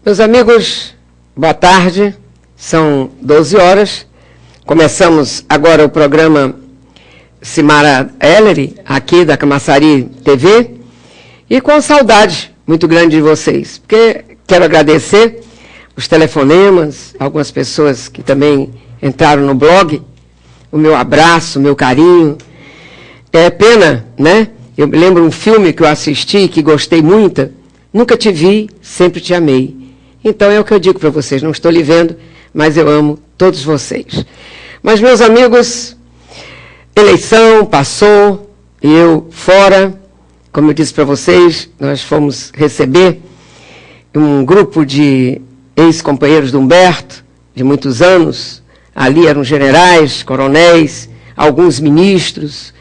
Meus amigos, boa tarde, são 12 horas, começamos agora o programa Cimara Ellery, aqui da Camaçari TV, e com saudade muito grande de vocês, porque quero agradecer os telefonemas, algumas pessoas que também entraram no blog, o meu abraço, o meu carinho. É pena, né? Eu me lembro um filme que eu assisti, que gostei muito, nunca te vi, sempre te amei. Então é o que eu digo para vocês, não estou lhe vendo, mas eu amo todos vocês. Mas, meus amigos, eleição passou, e eu fora, como eu disse para vocês, nós fomos receber um grupo de ex-companheiros do Humberto, de muitos anos, ali eram generais, coronéis, alguns ministros,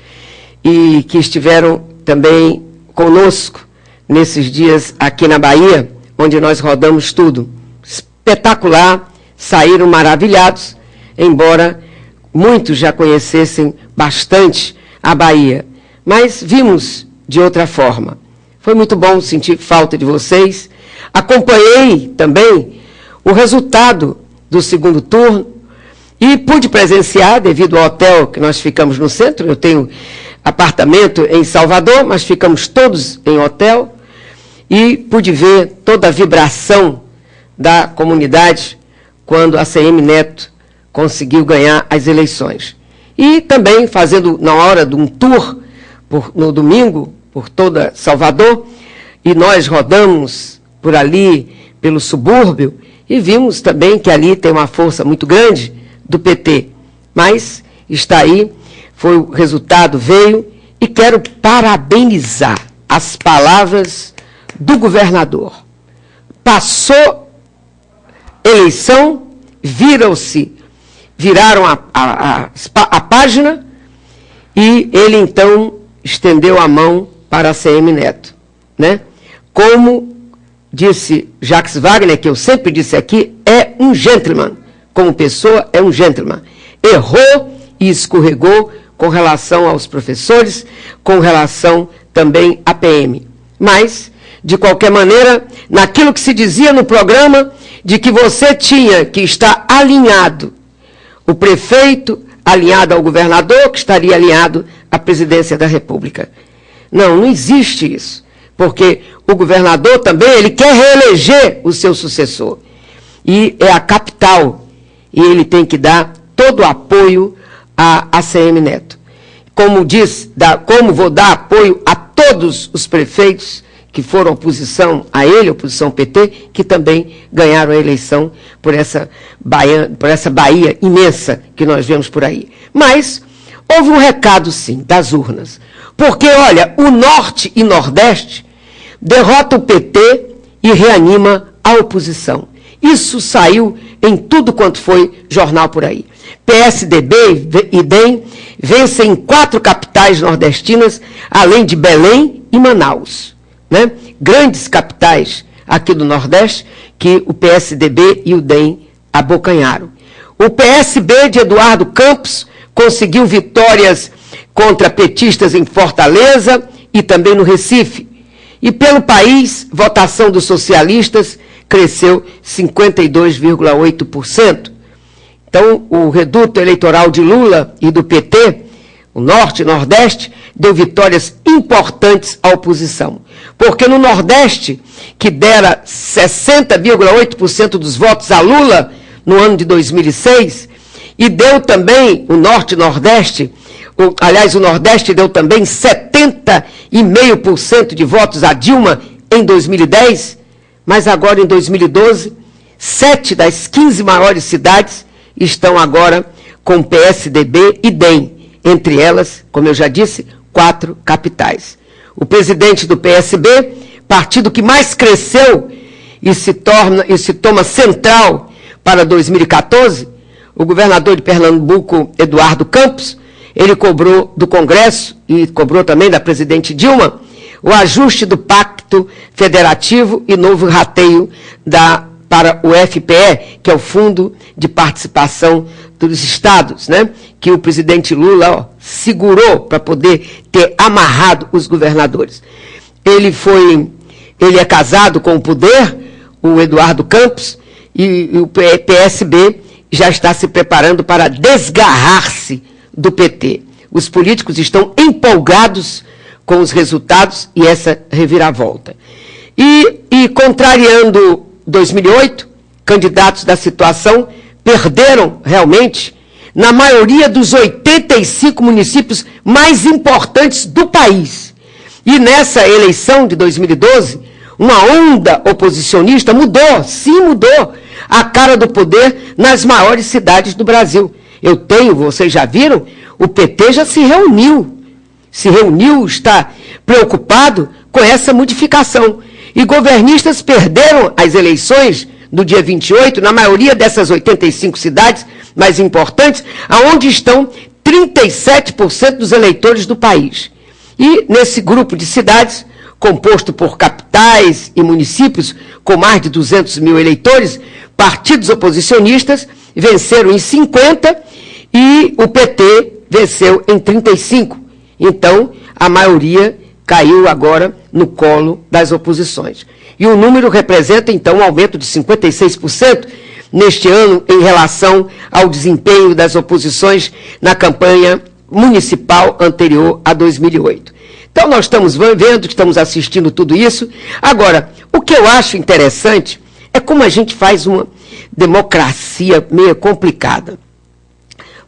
e que estiveram também conosco nesses dias aqui na Bahia, onde nós rodamos tudo. Espetacular, saíram maravilhados, embora muitos já conhecessem bastante a Bahia. Mas vimos de outra forma. Foi muito bom sentir falta de vocês. Acompanhei também o resultado do segundo turno e pude presenciar, devido ao hotel que nós ficamos no centro. Eu tenho apartamento em Salvador, mas ficamos todos em hotel. E pude ver toda a vibração da comunidade quando a ACM Neto conseguiu ganhar as eleições. E também fazendo, na hora de um tour, no domingo, por toda Salvador, e nós rodamos por ali, pelo subúrbio, e vimos também que ali tem uma força muito grande do PT. Mas está aí, o resultado veio, e quero parabenizar as palavras do governador. Passou eleição, viraram a página, e ele então estendeu a mão para a ACM Neto, né? Como disse Jacques Wagner, que eu sempre disse aqui, é um gentleman, como pessoa é um gentleman. Errou e escorregou com relação aos professores, com relação também à PM. Mas, de qualquer maneira, naquilo que se dizia no programa, de que você tinha que estar alinhado, o prefeito alinhado ao governador, que estaria alinhado à presidência da República. Não existe isso, porque o governador também, ele quer reeleger o seu sucessor. E é a capital, e ele tem que dar todo o apoio à ACM Neto. Como vou dar apoio a todos os prefeitos que foram oposição a ele, oposição PT, que também ganharam a eleição por essa Bahia imensa que nós vemos por aí. Mas houve um recado, sim, das urnas. Porque, olha, o Norte e Nordeste derrota o PT e reanima a oposição. Isso saiu em tudo quanto foi jornal por aí. PSDB e DEM vencem em 4 capitais nordestinas, além de Belém e Manaus. Né? Grandes capitais aqui do Nordeste que o PSDB e o DEM abocanharam. O PSB de Eduardo Campos conseguiu vitórias contra petistas em Fortaleza e também no Recife. E pelo país, votação dos socialistas cresceu 52,8%. Então, o reduto eleitoral de Lula e do PT, o Norte e Nordeste, deu vitórias importantes à oposição. Porque no Nordeste, que dera 60,8% dos votos a Lula no ano de 2006, e deu também o Norte e Nordeste, o Nordeste deu também 70,5% de votos a Dilma em 2010, mas agora em 2012, 7 das 15 maiores cidades estão agora com PSDB e DEM, entre elas, como eu já disse, 4 capitais. O presidente do PSB, partido que mais cresceu e se toma central para 2014, o governador de Pernambuco, Eduardo Campos, ele cobrou do Congresso e cobrou também da presidente Dilma o ajuste do Pacto Federativo e novo rateio para o FPE, que é o Fundo de Participação dos Estados, né? Que o presidente Lula segurou para poder ter amarrado os governadores. Ele é casado com o poder, o Eduardo Campos, e o PSB já está se preparando para desgarrar-se do PT. Os políticos estão empolgados com os resultados e essa reviravolta. E contrariando 2008, candidatos da situação perderam realmente na maioria dos 85 municípios mais importantes do país. E nessa eleição de 2012, uma onda oposicionista mudou, sim, mudou a cara do poder nas maiores cidades do Brasil. Vocês já viram, o PT já se reuniu, está preocupado com essa modificação. E governistas perderam as eleições do dia 28, na maioria dessas 85 cidades mais importantes, aonde estão 37% dos eleitores do país. E nesse grupo de cidades, composto por capitais e municípios com mais de 200 mil eleitores, partidos oposicionistas venceram em 50 e o PT venceu em 35. Então, a maioria caiu agora no colo das oposições. E o número representa, então, um aumento de 56% neste ano em relação ao desempenho das oposições na campanha municipal anterior a 2008. Então, nós estamos vendo, estamos assistindo tudo isso. Agora, o que eu acho interessante é como a gente faz uma democracia meio complicada.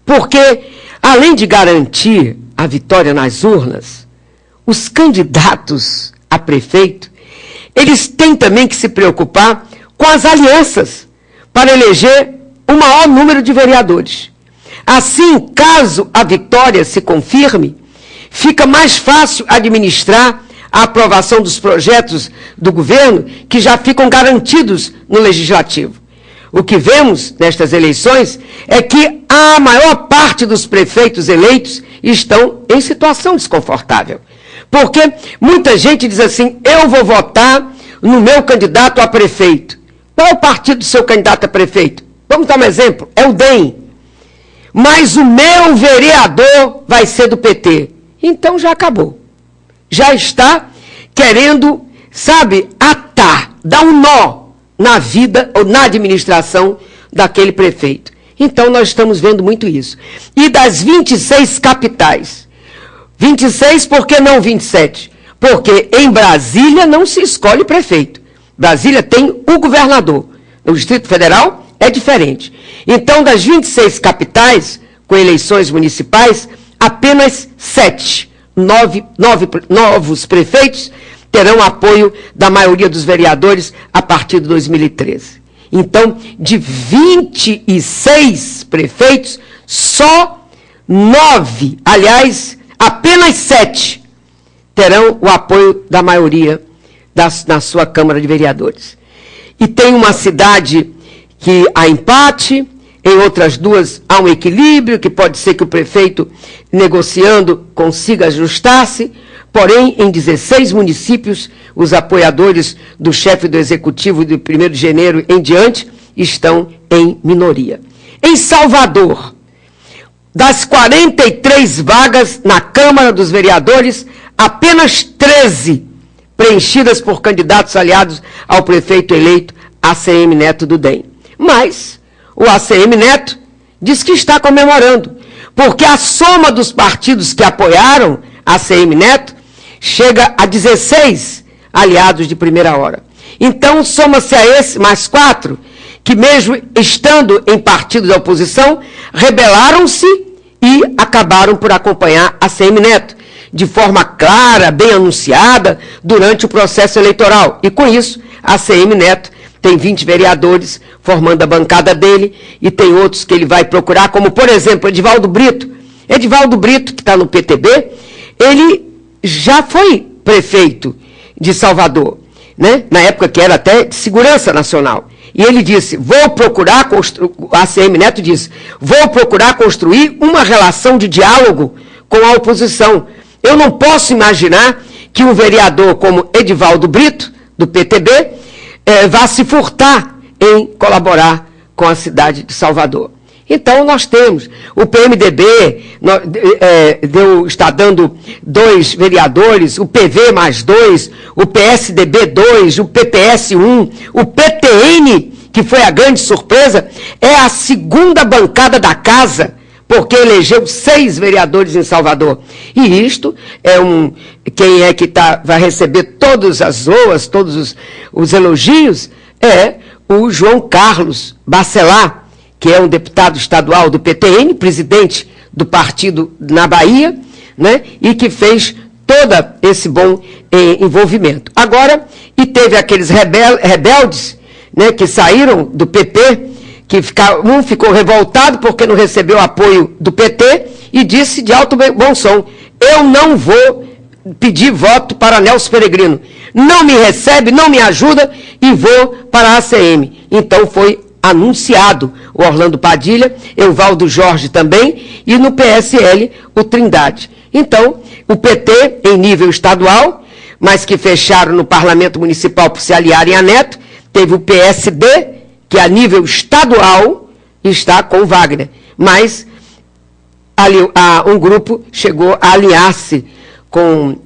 Porque, além de garantir a vitória nas urnas, os candidatos a prefeito, eles têm também que se preocupar com as alianças para eleger o maior número de vereadores. Assim, caso a vitória se confirme, fica mais fácil administrar a aprovação dos projetos do governo que já ficam garantidos no Legislativo. O que vemos nestas eleições é que a maior parte dos prefeitos eleitos estão em situação desconfortável. Porque muita gente diz assim, eu vou votar no meu candidato a prefeito. Qual é o partido do seu candidato a prefeito? Vamos dar um exemplo, é o DEM. Mas o meu vereador vai ser do PT. Então já acabou. Já está querendo, atar, dar um nó na vida ou na administração daquele prefeito. Então nós estamos vendo muito isso. E das 26 capitais, 26 por que não 27? Porque em Brasília não se escolhe prefeito. Brasília tem o governador. No Distrito Federal é diferente. Então, das 26 capitais, com eleições municipais, apenas 9 novos prefeitos terão apoio da maioria dos vereadores a partir de 2013. Então, de 26 prefeitos, só 9, aliás, apenas 7, terão o apoio da maioria na sua Câmara de Vereadores. E tem uma cidade que há empate, em outras duas há um equilíbrio, que pode ser que o prefeito, negociando, consiga ajustar-se, porém, em 16 municípios, os apoiadores do chefe do Executivo de 1º de janeiro em diante estão em minoria. Em Salvador, das 43 vagas na Câmara dos Vereadores, apenas 13 preenchidas por candidatos aliados ao prefeito eleito ACM Neto do DEM. Mas o ACM Neto diz que está comemorando, porque a soma dos partidos que apoiaram ACM Neto chega a 16 aliados de primeira hora. Então, soma-se a esse mais 4, que mesmo estando em partidos da oposição, rebelaram-se e acabaram por acompanhar ACM Neto, de forma clara, bem anunciada, durante o processo eleitoral. E com isso, ACM Neto tem 20 vereadores formando a bancada dele, e tem outros que ele vai procurar, como, por exemplo, Edivaldo Brito. Edivaldo Brito, que está no PTB, ele já foi prefeito de Salvador, né? Na época que era até de Segurança Nacional. E ele disse, a ACM Neto disse, vou procurar construir uma relação de diálogo com a oposição. Eu não posso imaginar que um vereador como Edivaldo Brito, do PTB, vá se furtar em colaborar com a cidade de Salvador. Então, nós temos o PMDB, está dando 2 vereadores, o PV mais 2, o PSDB 2, o PPS 1, o PTN, que foi a grande surpresa, é a segunda bancada da casa, porque elegeu 6 vereadores em Salvador. E isto é quem é que vai receber todas as loas, todos os elogios, é o João Carlos Bacelar, que é um deputado estadual do PTN, presidente do partido na Bahia, né, e que fez todo esse bom envolvimento. Agora, e teve aqueles rebeldes, né, que saíram do PP, que um ficou revoltado porque não recebeu apoio do PT e disse de alto bom som: eu não vou pedir voto para Nelson Peregrino. Não me recebe, não me ajuda e vou para a ACM. Então foi anunciado o Orlando Padilha, Evaldo Jorge também, e no PSL o Trindade. Então, o PT em nível estadual, mas que fecharam no Parlamento Municipal por se aliarem a Neto, teve o PSD, que a nível estadual está com o Wagner. Mas um grupo chegou a aliar-se com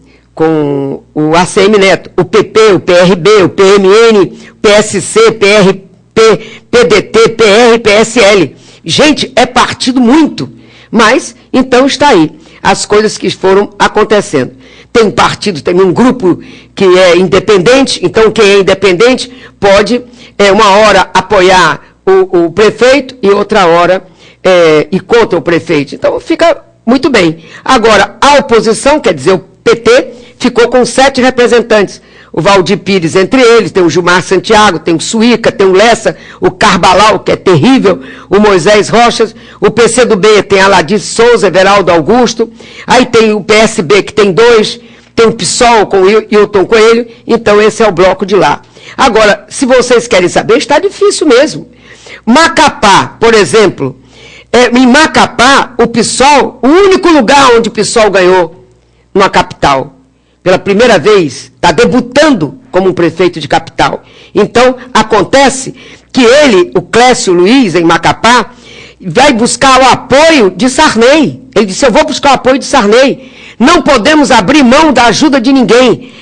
o ACM Neto, o PP, o PRB, o PMN, o PSC, PRP, PDT, PR, PSL. Gente, é partido muito. Mas, então está aí as coisas que foram acontecendo. Tem partido, tem um grupo que é independente, então quem é independente pode, uma hora, apoiar o prefeito e outra hora ir contra o prefeito. Então fica muito bem. Agora, a oposição, quer dizer, o PT, ficou com 7 representantes. O Valdir Pires entre eles, tem o Gilmar Santiago, tem o Suíca, tem o Lessa, o Carbalau, que é terrível, o Moisés Rochas, o PCdoB tem Aladice Souza, Everaldo Augusto, aí tem o PSB, que tem 2, tem o PSOL com o Hilton Coelho, então esse é o bloco de lá. Agora, se vocês querem saber, está difícil mesmo. Macapá, por exemplo, em Macapá, o PSOL, o único lugar onde o PSOL ganhou na capital, pela primeira vez, está debutando como um prefeito de capital. Então, acontece que ele, o Clécio Luiz, em Macapá, vai buscar o apoio de Sarney. Ele disse: eu vou buscar o apoio de Sarney. Não podemos abrir mão da ajuda de ninguém.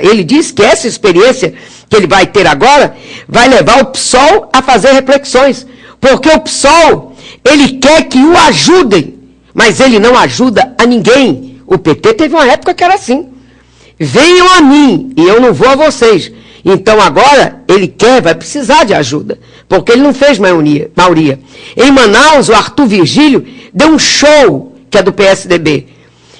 Ele diz que essa experiência que ele vai ter agora vai levar o PSOL a fazer reflexões. Porque o PSOL, ele quer que o ajudem, mas ele não ajuda a ninguém. O PT teve uma época que era assim: venham a mim e eu não vou a vocês. Então agora ele vai precisar de ajuda, porque ele não fez maioria. Em Manaus, o Arthur Virgílio deu um show, que é do PSDB.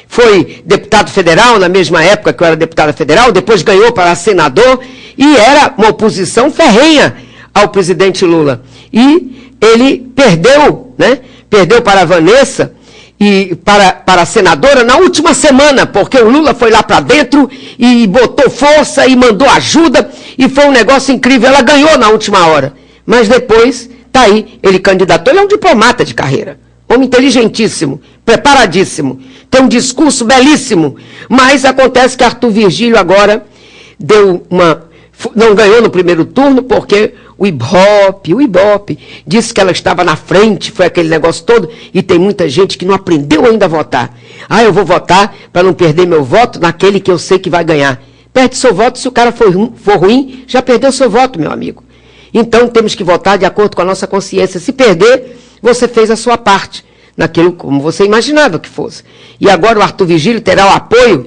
Foi deputado federal na mesma época que eu era deputada federal, depois ganhou para senador e era uma oposição ferrenha ao presidente Lula. E ele perdeu, né? Perdeu para a Vanessa e para a senadora na última semana, porque o Lula foi lá para dentro e botou força e mandou ajuda e foi um negócio incrível. Ela ganhou na última hora, mas depois está aí, ele candidatou. Ele é um diplomata de carreira, homem inteligentíssimo, preparadíssimo, tem um discurso belíssimo, mas acontece que Arthur Virgílio agora não ganhou no primeiro turno porque o Ibope disse que ela estava na frente, foi aquele negócio todo, e tem muita gente que não aprendeu ainda a votar. Eu vou votar para não perder meu voto naquele que eu sei que vai ganhar. Perde seu voto, se o cara for ruim, já perdeu seu voto, meu amigo. Então temos que votar de acordo com a nossa consciência. Se perder, você fez a sua parte, naquilo como você imaginava que fosse. E agora o Arthur Virgílio terá o apoio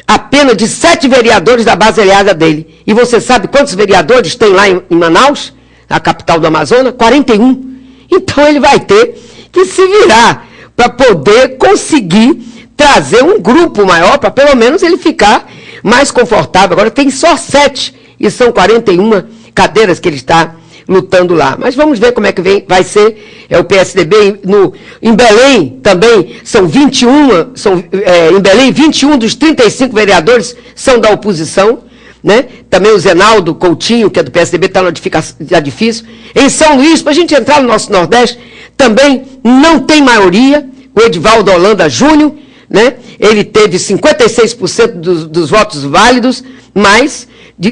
apenas de 7 vereadores da base aliada dele. E você sabe quantos vereadores tem lá em Manaus, a capital do Amazonas? 41. Então ele vai ter que se virar para poder conseguir trazer um grupo maior, para pelo menos ele ficar mais confortável. Agora tem só 7 e são 41 cadeiras que ele está lutando lá. Mas vamos ver como é que vai ser. O PSDB em Belém também são 21, em Belém 21 dos 35 vereadores são da oposição, né? Também o Zenaldo Coutinho, que é do PSDB, está difícil. Em São Luís, para a gente entrar no nosso Nordeste, também não tem maioria. O Edivaldo Holanda Júnior, né? Ele teve 56% dos votos válidos, mas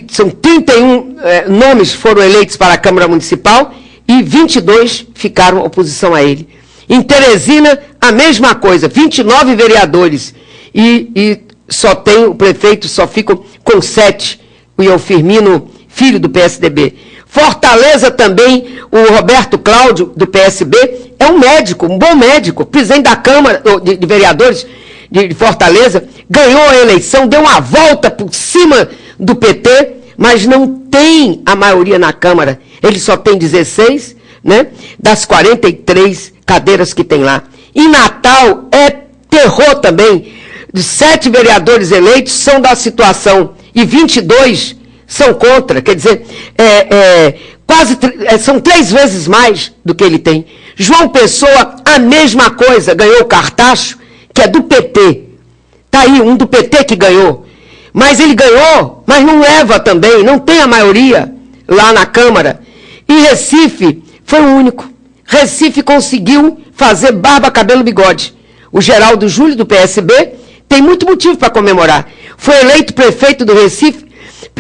são 31 nomes foram eleitos para a Câmara Municipal e 22 ficaram oposição a ele. Em Teresina, a mesma coisa, 29 vereadores, e só tem, o prefeito só fica com 7, o Eufirmino, filho do PSDB. Fortaleza também, o Roberto Cláudio, do PSB, é um médico, um bom médico, presidente da Câmara de Vereadores de Fortaleza, ganhou a eleição, deu uma volta por cima do PT, mas não tem a maioria na Câmara. Ele só tem 16, né, das 43 cadeiras que tem lá. Em Natal, é terror também. De 7 vereadores eleitos são da situação e 22 são contra. Quer dizer, são 3 vezes mais do que ele tem. João Pessoa, a mesma coisa, ganhou o Cartacho, que é do PT. Está aí, um do PT que ganhou. Mas ele ganhou, mas não leva também, não tem a maioria lá na Câmara. E Recife foi o único. Recife conseguiu fazer barba, cabelo, bigode. O Geraldo Júlio, do PSB, tem muito motivo para comemorar. Foi eleito prefeito do Recife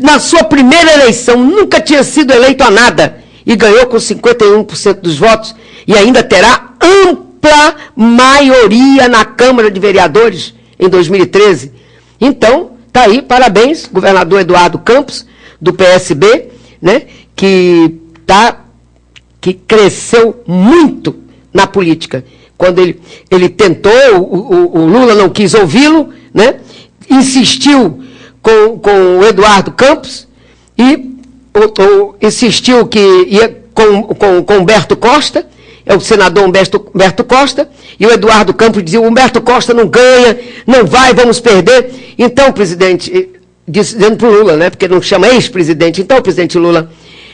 na sua primeira eleição, nunca tinha sido eleito a nada, e ganhou com 51% dos votos, e ainda terá ampla maioria na Câmara de Vereadores em 2013. Então, está aí, parabéns, governador Eduardo Campos, do PSB, né, que cresceu muito na política. Quando ele tentou, o Lula não quis ouvi-lo, né, insistiu com o Eduardo Campos e insistiu que ia com Humberto Costa, é o senador Humberto Costa, e o Eduardo Campos dizia, o Humberto Costa não ganha, não vai, vamos perder. Então, presidente, dizendo para o Lula, né, porque não chama ex-presidente, então, presidente Lula,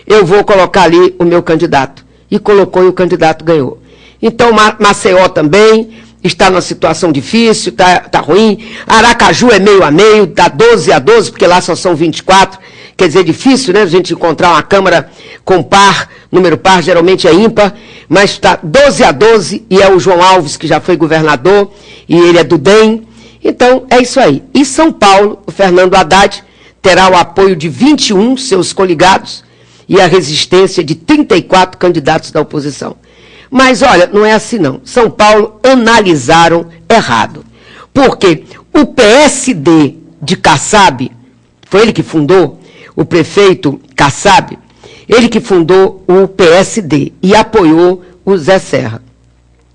eu vou colocar ali o meu candidato. E colocou e o candidato ganhou. Então, Maceió também está numa situação difícil, está ruim. Aracaju é meio a meio, dá 12-12, porque lá só são 24. Quer dizer, difícil, né, a gente encontrar uma Câmara com par, número par, geralmente é ímpar, mas está 12-12, e é o João Alves, que já foi governador, e ele é do DEM. Então, é isso aí. E São Paulo, o Fernando Haddad terá o apoio de 21 seus coligados e a resistência de 34 candidatos da oposição. Mas, olha, não é assim não. São Paulo analisaram errado. Porque o PSD de Kassab, foi ele que fundou, o prefeito Kassab, ele que fundou o PSD e apoiou o Zé Serra.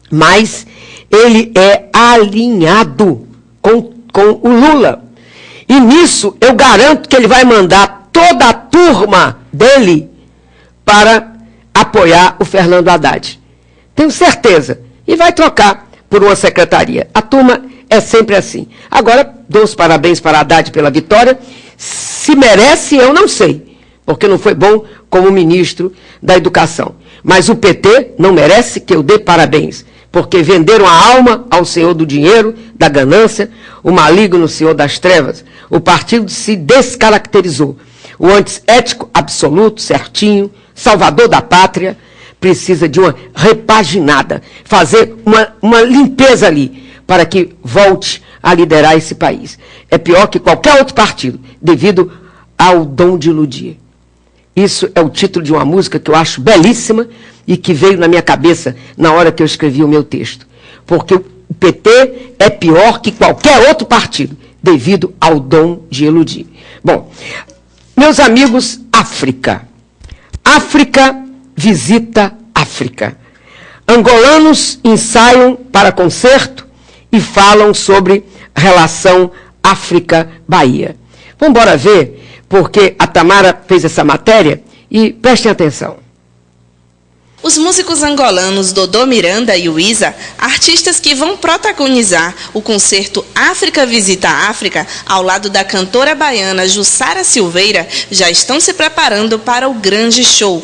Mas ele é alinhado com o Lula. E nisso eu garanto que ele vai mandar toda a turma dele para apoiar o Fernando Haddad. Tenho certeza. E vai trocar por uma secretaria. A turma é sempre assim. Agora, dou os parabéns para Haddad pela vitória. Se merece, eu não sei, porque não foi bom como ministro da Educação. Mas o PT não merece que eu dê parabéns, porque venderam a alma ao senhor do dinheiro, da ganância, o maligno senhor das trevas. O partido se descaracterizou. O antiético absoluto, certinho, salvador da pátria, precisa de uma repaginada, fazer uma limpeza ali, para que volte a liderar esse país. É pior que qualquer outro partido, devido ao dom de iludir. Isso é o título de uma música que eu acho belíssima e que veio na minha cabeça na hora que eu escrevi o meu texto. Porque o PT é pior que qualquer outro partido, devido ao dom de iludir. Bom, meus amigos, África. África visita África. Angolanos ensaiam para concerto e falam sobre relação África-Bahia. Vamos embora ver, porque a Tamara fez essa matéria e prestem atenção. Os músicos angolanos Dodô Miranda e Uísa, artistas que vão protagonizar o concerto África Visita África, ao lado da cantora baiana Jussara Silveira, já estão se preparando para o grande show.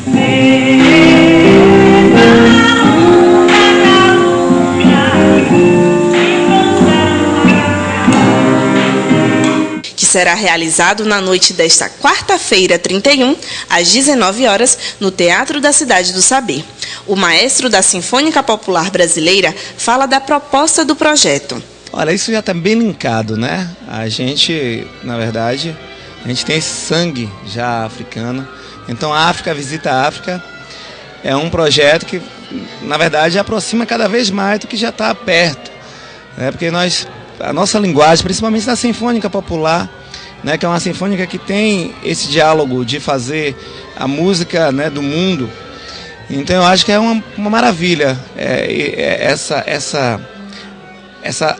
Que será realizado na noite desta quarta-feira, 31, às 19 horas, no Teatro da Cidade do Saber. O maestro da Sinfônica Popular Brasileira fala da proposta do projeto. Olha, isso já está bem linkado, né? A gente, na verdade, a gente tem esse sangue já africano. Então, a África Visita a África é um projeto que, na verdade, aproxima cada vez mais do que já está perto, né? Porque a nossa linguagem, principalmente da sinfônica popular, né, que é uma sinfônica que tem esse diálogo de fazer a música, né, do mundo. Então eu acho que é uma maravilha essa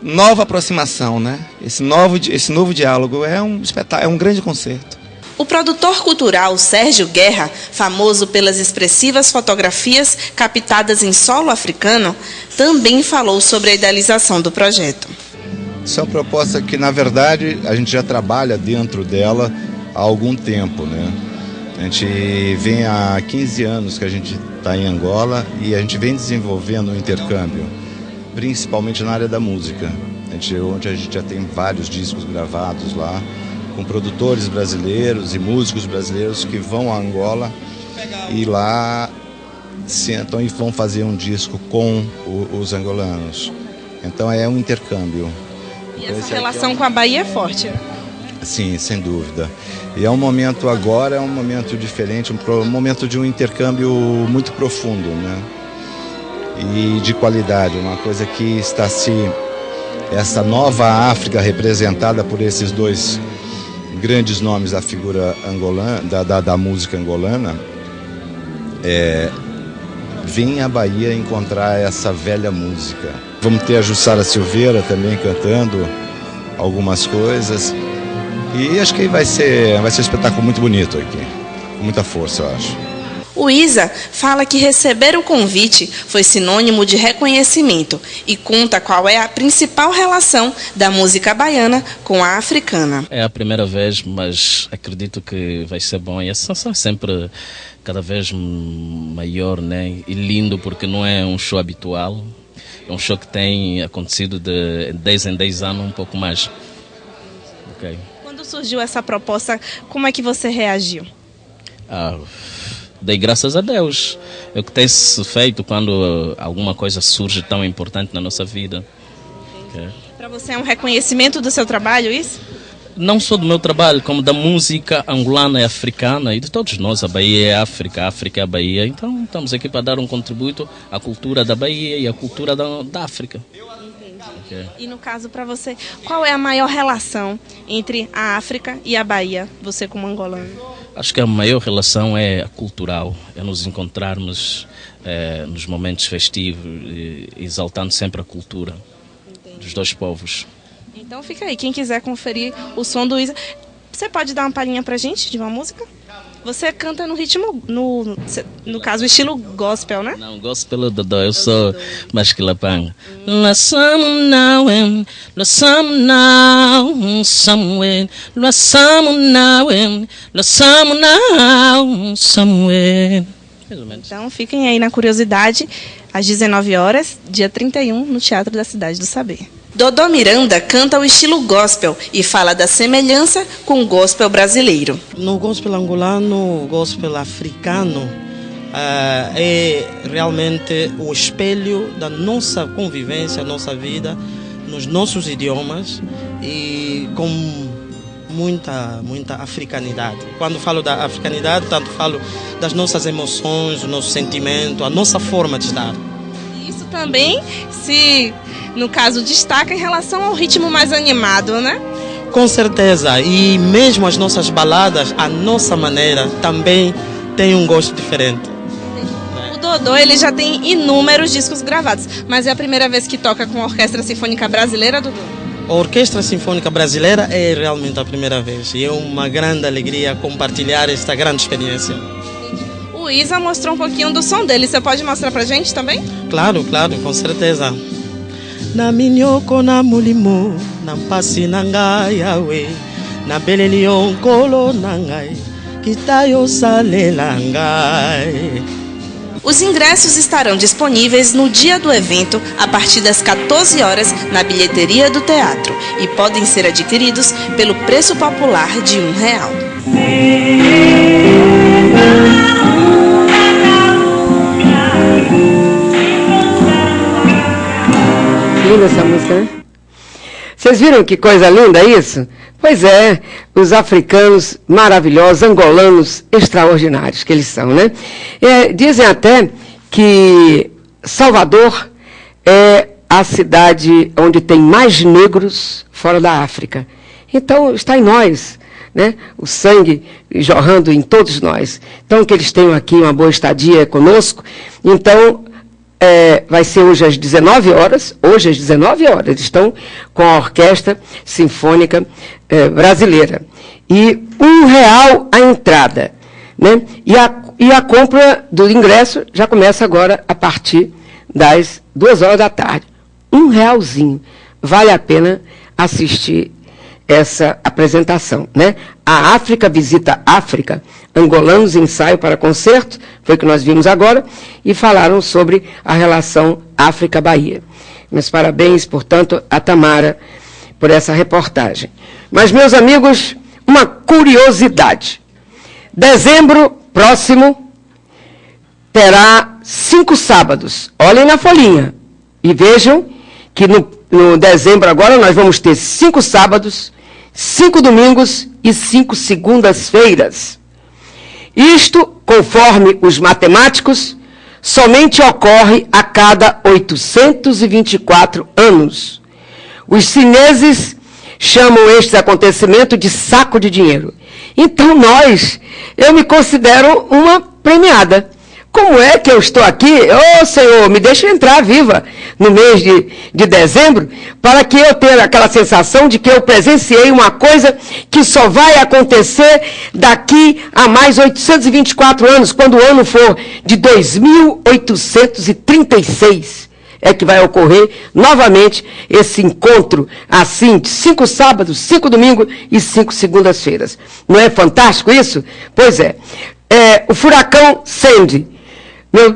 nova aproximação, né? Esse novo diálogo é um espetáculo, é um grande concerto. O produtor cultural Sérgio Guerra, famoso pelas expressivas fotografias captadas em solo africano, também falou sobre a idealização do projeto. Isso é uma proposta que, na verdade, a gente já trabalha dentro dela há algum tempo, né? A gente vem há 15 anos que a gente está em Angola e a gente vem desenvolvendo um intercâmbio, principalmente na área da música, onde a gente já tem vários discos gravados lá, com produtores brasileiros e músicos brasileiros que vão a Angola e lá sentam e vão fazer um disco com os angolanos. Então é um intercâmbio. E essa relação com a Bahia é forte, né? Sim, sem dúvida. E é um momento agora, é um momento diferente, um momento de um intercâmbio muito profundo, né? E de qualidade, uma coisa que está essa nova África representada por esses dois grandes nomes da figura angolana, da música angolana, vem à Bahia encontrar essa velha música. Vamos ter a Jussara Silveira também cantando algumas coisas. E acho que vai ser um espetáculo muito bonito aqui, com muita força, eu acho. O Isa fala que receber o convite foi sinônimo de reconhecimento e conta qual é a principal relação da música baiana com a africana. É a primeira vez, mas acredito que vai ser bom. E é sempre cada vez maior, né? E lindo, porque não é um show habitual. É um show que tem acontecido de 10 em 10 anos, um pouco mais. Okay. Quando surgiu essa proposta, como é que você reagiu? Dei graças a Deus. É o que tem se feito quando alguma coisa surge tão importante na nossa vida. Okay. Para você é um reconhecimento do seu trabalho, isso? Não só do meu trabalho, como da música angolana e africana e de todos nós. A Bahia é a África é a Bahia. Então estamos aqui para dar um contributo à cultura da Bahia e à cultura da África. Okay. E no caso para você, qual é a maior relação entre a África e a Bahia, você como angolano? Acho que a maior relação é a cultural, é nos encontrarmos nos momentos festivos, exaltando sempre a cultura dos dois povos. Então fica aí, quem quiser conferir o som do Isa. Você pode dar uma palhinha pra gente de uma música? Você canta no ritmo, no caso, estilo gospel, né? Não, gospel do Dodô, eu sou mais que lapanga. Laçamos now, laçamos now, somewhere. Laçamos now, laçamos now, somewhere. Então fiquem aí na curiosidade, às 19 horas, dia 31, no Teatro da Cidade do Saber. Dodô Miranda canta o estilo gospel e fala da semelhança com o gospel brasileiro. No gospel angolano, o gospel africano é realmente o espelho da nossa convivência, nossa vida, nos nossos idiomas e com muita africanidade. Quando falo da africanidade, tanto falo das nossas emoções, o nosso sentimento, a nossa forma de estar. Isso também no caso, destaca em relação ao ritmo mais animado, né? Com certeza. E mesmo as nossas baladas, a nossa maneira, também tem um gosto diferente. O Dodô, ele já tem inúmeros discos gravados, mas é a primeira vez que toca com a Orquestra Sinfônica Brasileira, Dodô? A Orquestra Sinfônica Brasileira é realmente a primeira vez. E é uma grande alegria compartilhar esta grande experiência. O Isa mostrou um pouquinho do som dele. Você pode mostrar pra gente também? Claro, com certeza. Na minyoko na mulimo na mpasi na ngai yawe na beleli onkolo na ngai kitayo salela ngai. Os ingressos estarão disponíveis no dia do evento a partir das 14 horas na bilheteria do teatro e podem ser adquiridos pelo preço popular de R$1. Linda essa música, né? Vocês viram que coisa linda isso? Pois é, os africanos maravilhosos, angolanos extraordinários que eles são, né? Dizem até que Salvador é a cidade onde tem mais negros fora da África. Então, está em nós, né? O sangue jorrando em todos nós. Então, que eles tenham aqui uma boa estadia conosco. Então, vai ser hoje às 19 horas. Hoje às 19 horas. Eles estão com a Orquestra Sinfônica Brasileira. E R$1 a entrada, né? E a compra do ingresso já começa agora a partir das 2 horas da tarde. R$1. Vale a pena assistir essa apresentação, né? A África Visita África, angolanos ensaio para concerto, foi o que nós vimos agora, e falaram sobre a relação África-Bahia. Meus parabéns, portanto, a Tamara por essa reportagem. Mas, meus amigos, uma curiosidade. Dezembro próximo terá 5 sábados. Olhem na folhinha e vejam que no dezembro agora nós vamos ter 5 sábados, 5 domingos e 5 segundas-feiras. Isto, conforme os matemáticos, somente ocorre a cada 824 anos. Os chineses chamam este acontecimento de saco de dinheiro. Então eu me considero uma premiada. Como é que eu estou aqui? Ô, Senhor, me deixa entrar viva no mês de dezembro, para que eu tenha aquela sensação de que eu presenciei uma coisa que só vai acontecer daqui a mais 824 anos, quando o ano for de 2836. É que vai ocorrer novamente esse encontro, assim, de 5 sábados, 5 domingos e 5 segundas-feiras. Não é fantástico isso? Pois é. O furacão Sandy,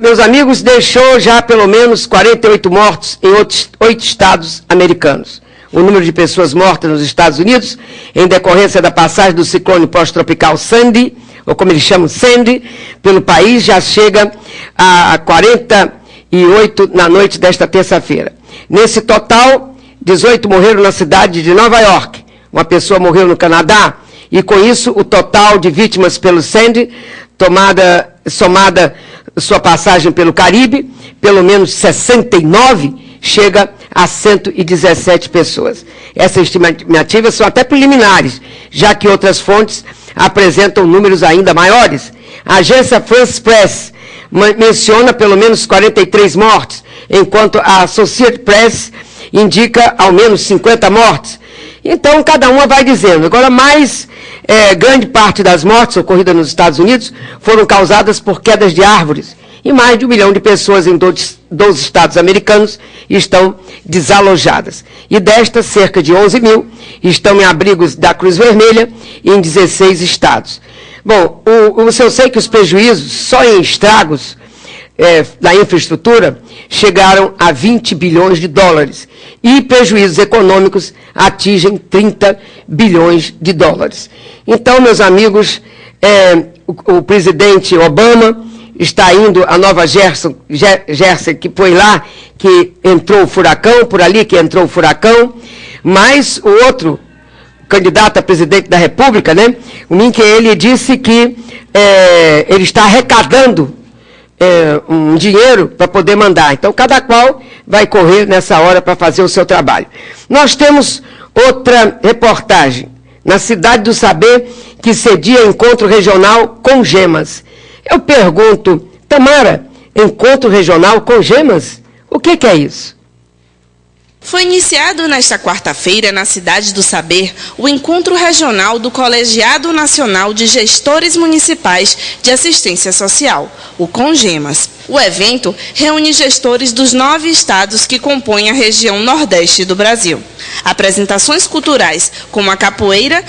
meus amigos, deixou já pelo menos 48 mortos em 8 estados americanos. O número de pessoas mortas nos Estados Unidos, em decorrência da passagem do ciclone pós-tropical Sandy, ou como eles chamam Sandy, pelo país, já chega a 48 na noite desta terça-feira. Nesse total, 18 morreram na cidade de Nova York. Uma pessoa morreu no Canadá, e com isso o total de vítimas pelo Sandy, somada sua passagem pelo Caribe, pelo menos 69, chega a 117 pessoas. Essas estimativas são até preliminares, já que outras fontes apresentam números ainda maiores. A agência France Press menciona pelo menos 43 mortes, enquanto a Associated Press indica ao menos 50 mortes. Então, cada uma vai dizendo. Agora, grande parte das mortes ocorridas nos Estados Unidos foram causadas por quedas de árvores. E mais de 1 milhão de pessoas em 12 estados americanos estão desalojadas. E destas, cerca de 11 mil estão em abrigos da Cruz Vermelha em 16 estados. Bom, eu sei que os prejuízos só em estragos da infraestrutura chegaram a 20 bilhões de dólares. E prejuízos econômicos atingem 30 bilhões de dólares. Então, meus amigos, o presidente Obama está indo a Nova Jersey, que foi lá que entrou o furacão, por ali que entrou o furacão, mas o outro candidato a presidente da República, né, o Minke, ele disse que ele está arrecadando um dinheiro para poder mandar. Então, cada qual vai correr nessa hora para fazer o seu trabalho. Nós temos outra reportagem, na Cidade do Saber, que cedia encontro regional com gemas. Eu pergunto, Tamara, encontro regional com gemas? O que é isso? Foi iniciado nesta quarta-feira, na Cidade do Saber, o encontro regional do Colegiado Nacional de Gestores Municipais de Assistência Social, o CONGEMAS. O evento reúne gestores dos 9 estados que compõem a região Nordeste do Brasil. Apresentações culturais, como a capoeira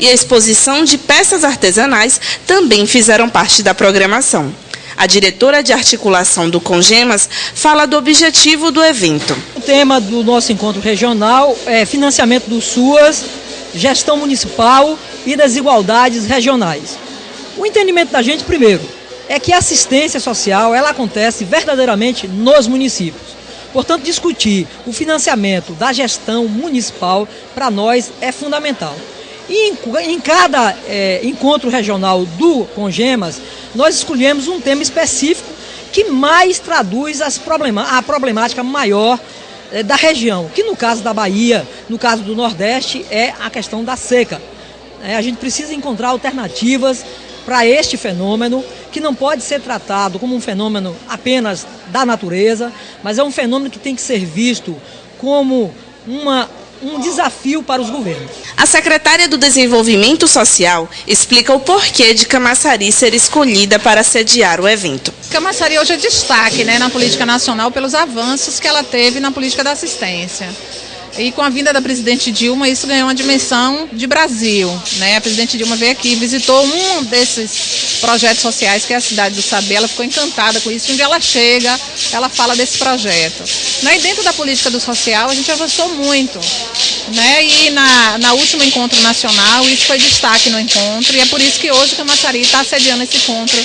e a exposição de peças artesanais também fizeram parte da programação. A diretora de articulação do CONGEMAS fala do objetivo do evento. O tema do nosso encontro regional é financiamento do SUAS gestão municipal e desigualdades regionais. O entendimento da gente, primeiro, é que a assistência social ela acontece verdadeiramente nos municípios. Portanto, discutir o financiamento da gestão municipal, para nós, é fundamental. E em cada encontro regional do Congemas, nós escolhemos um tema específico que mais traduz a problemática maior da região, que no caso da Bahia, no caso do Nordeste, é a questão da seca. A gente precisa encontrar alternativas para este fenômeno, que não pode ser tratado como um fenômeno apenas da natureza, mas é um fenômeno que tem que ser visto como um desafio para os governos. A secretária do Desenvolvimento Social explica o porquê de Camaçari ser escolhida para sediar o evento. Camaçari hoje é destaque, na política nacional pelos avanços que ela teve na política da assistência. E com a vinda da presidente Dilma, isso ganhou uma dimensão de Brasil. A presidente Dilma veio aqui, visitou um desses projetos sociais, que é a Cidade do Saber. Ela ficou encantada com isso. Onde ela chega, ela fala desse projeto. E dentro da política do social, a gente avançou muito. E na último encontro nacional, isso foi destaque no encontro. E é por isso que hoje Camaçari está sediando esse encontro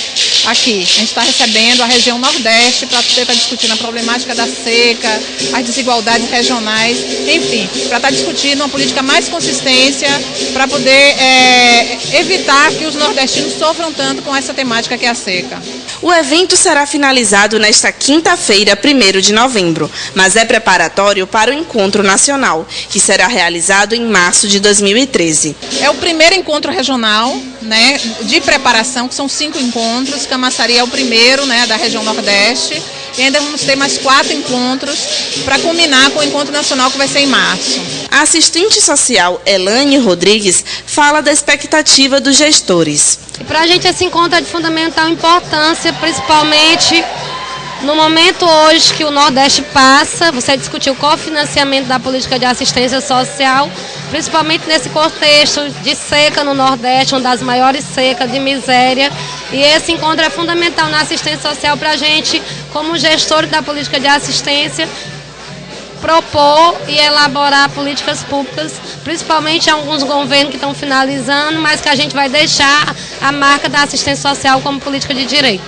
aqui. A gente está recebendo a região Nordeste para estar discutindo a problemática da seca, as desigualdades regionais, enfim, para estar discutindo uma política mais consistência para poder evitar que os nordestinos sofram tanto com essa temática que é a seca. O evento será finalizado nesta quinta-feira, 1º de novembro, mas é preparatório para o encontro nacional, que será realizado em março de 2013. É o primeiro encontro regional, de preparação, que são 5 encontros. Camaçari é o primeiro, da região Nordeste. E ainda vamos ter mais 4 encontros para culminar com o encontro nacional, que vai ser em março. A assistente social Elane Rodrigues fala da expectativa dos gestores. Para a gente esse encontro é de fundamental importância, principalmente no momento hoje que o Nordeste passa. Você discutiu o cofinanciamento da política de assistência social, principalmente nesse contexto de seca no Nordeste, uma das maiores secas, de miséria. E esse encontro é fundamental na assistência social para a gente, como gestores da política de assistência, propor e elaborar políticas públicas, principalmente em alguns governos que estão finalizando, mas que a gente vai deixar a marca da assistência social como política de direito.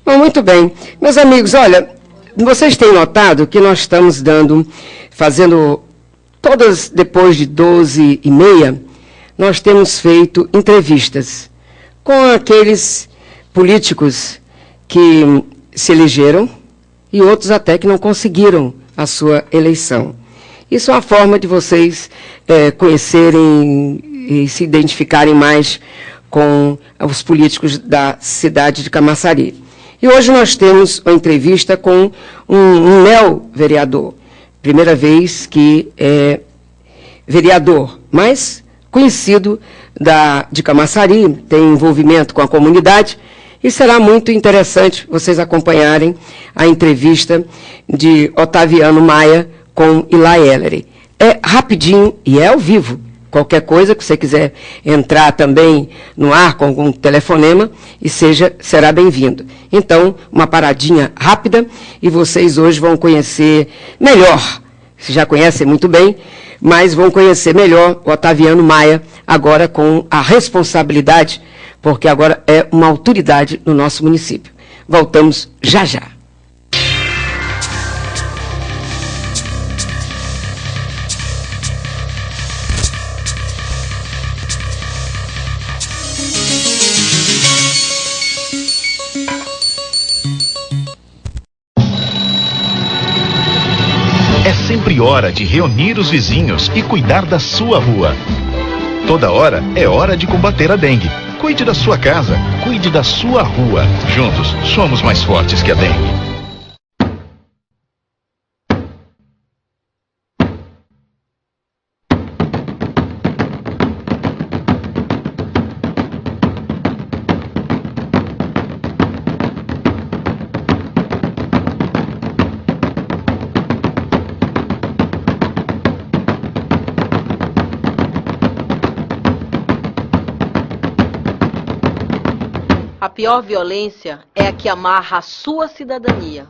Muito bem. Meus amigos, olha, vocês têm notado que nós estamos fazendo, todas depois de 12h30, nós temos feito entrevistas com aqueles políticos que se elegeram e outros até que não conseguiram a sua eleição. Isso é uma forma de vocês conhecerem e se identificarem mais com os políticos da cidade de Camaçari. E hoje nós temos uma entrevista com um neo-vereador. Primeira vez que é vereador, mas conhecido de Camaçari, tem envolvimento com a comunidade, e será muito interessante vocês acompanharem a entrevista de Otaviano Maia com Ilai Ellery. É rapidinho e é ao vivo. Qualquer coisa que você quiser entrar também no ar com algum telefonema, será bem-vindo. Então, uma paradinha rápida e vocês hoje vão conhecer melhor. Vocês já conhecem muito bem, mas vão conhecer melhor o Otaviano Maia, agora com a responsabilidade, porque agora é uma autoridade no nosso município. Voltamos já já. É sempre hora de reunir os vizinhos e cuidar da sua rua. Toda hora é hora de combater a dengue. Cuide da sua casa, cuide da sua rua. Juntos, somos mais fortes que a dengue. A pior violência é a que amarra a sua cidadania.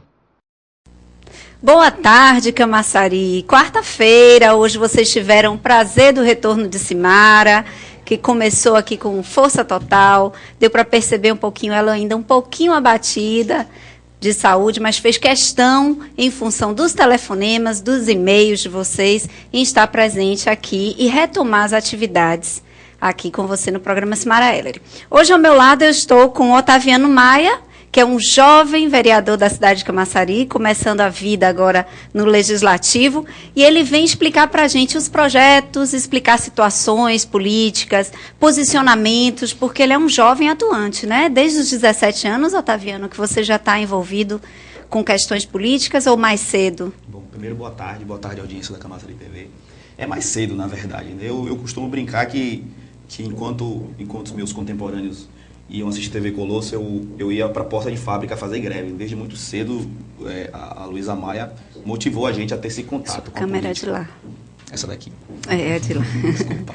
Boa tarde, Camaçari. Quarta-feira, hoje vocês tiveram o prazer do retorno de Simara, que começou aqui com força total. Deu para perceber um pouquinho, ela ainda um pouquinho abatida de saúde, mas fez questão, em função dos telefonemas, dos e-mails de vocês, em estar presente aqui e retomar as atividades aqui com você no programa Simara Ellery. Hoje, ao meu lado, eu estou com o Otaviano Maia, que é um jovem vereador da cidade de Camaçari, começando a vida agora no Legislativo, e ele vem explicar para a gente os projetos, explicar situações políticas, posicionamentos, porque ele é um jovem atuante, né? Desde os 17 anos, Otaviano, que você já está envolvido com questões políticas, ou mais cedo? Bom, primeiro, boa tarde, audiência da Camaçari TV. É mais cedo, na verdade, né? Eu costumo brincar que enquanto os meus contemporâneos iam assistir TV Colosso, eu ia para a porta de fábrica fazer greve. Desde muito cedo, a Luísa Maia motivou a gente a ter esse contato com a câmera política. de lá. Essa daqui. É de lá. Desculpa.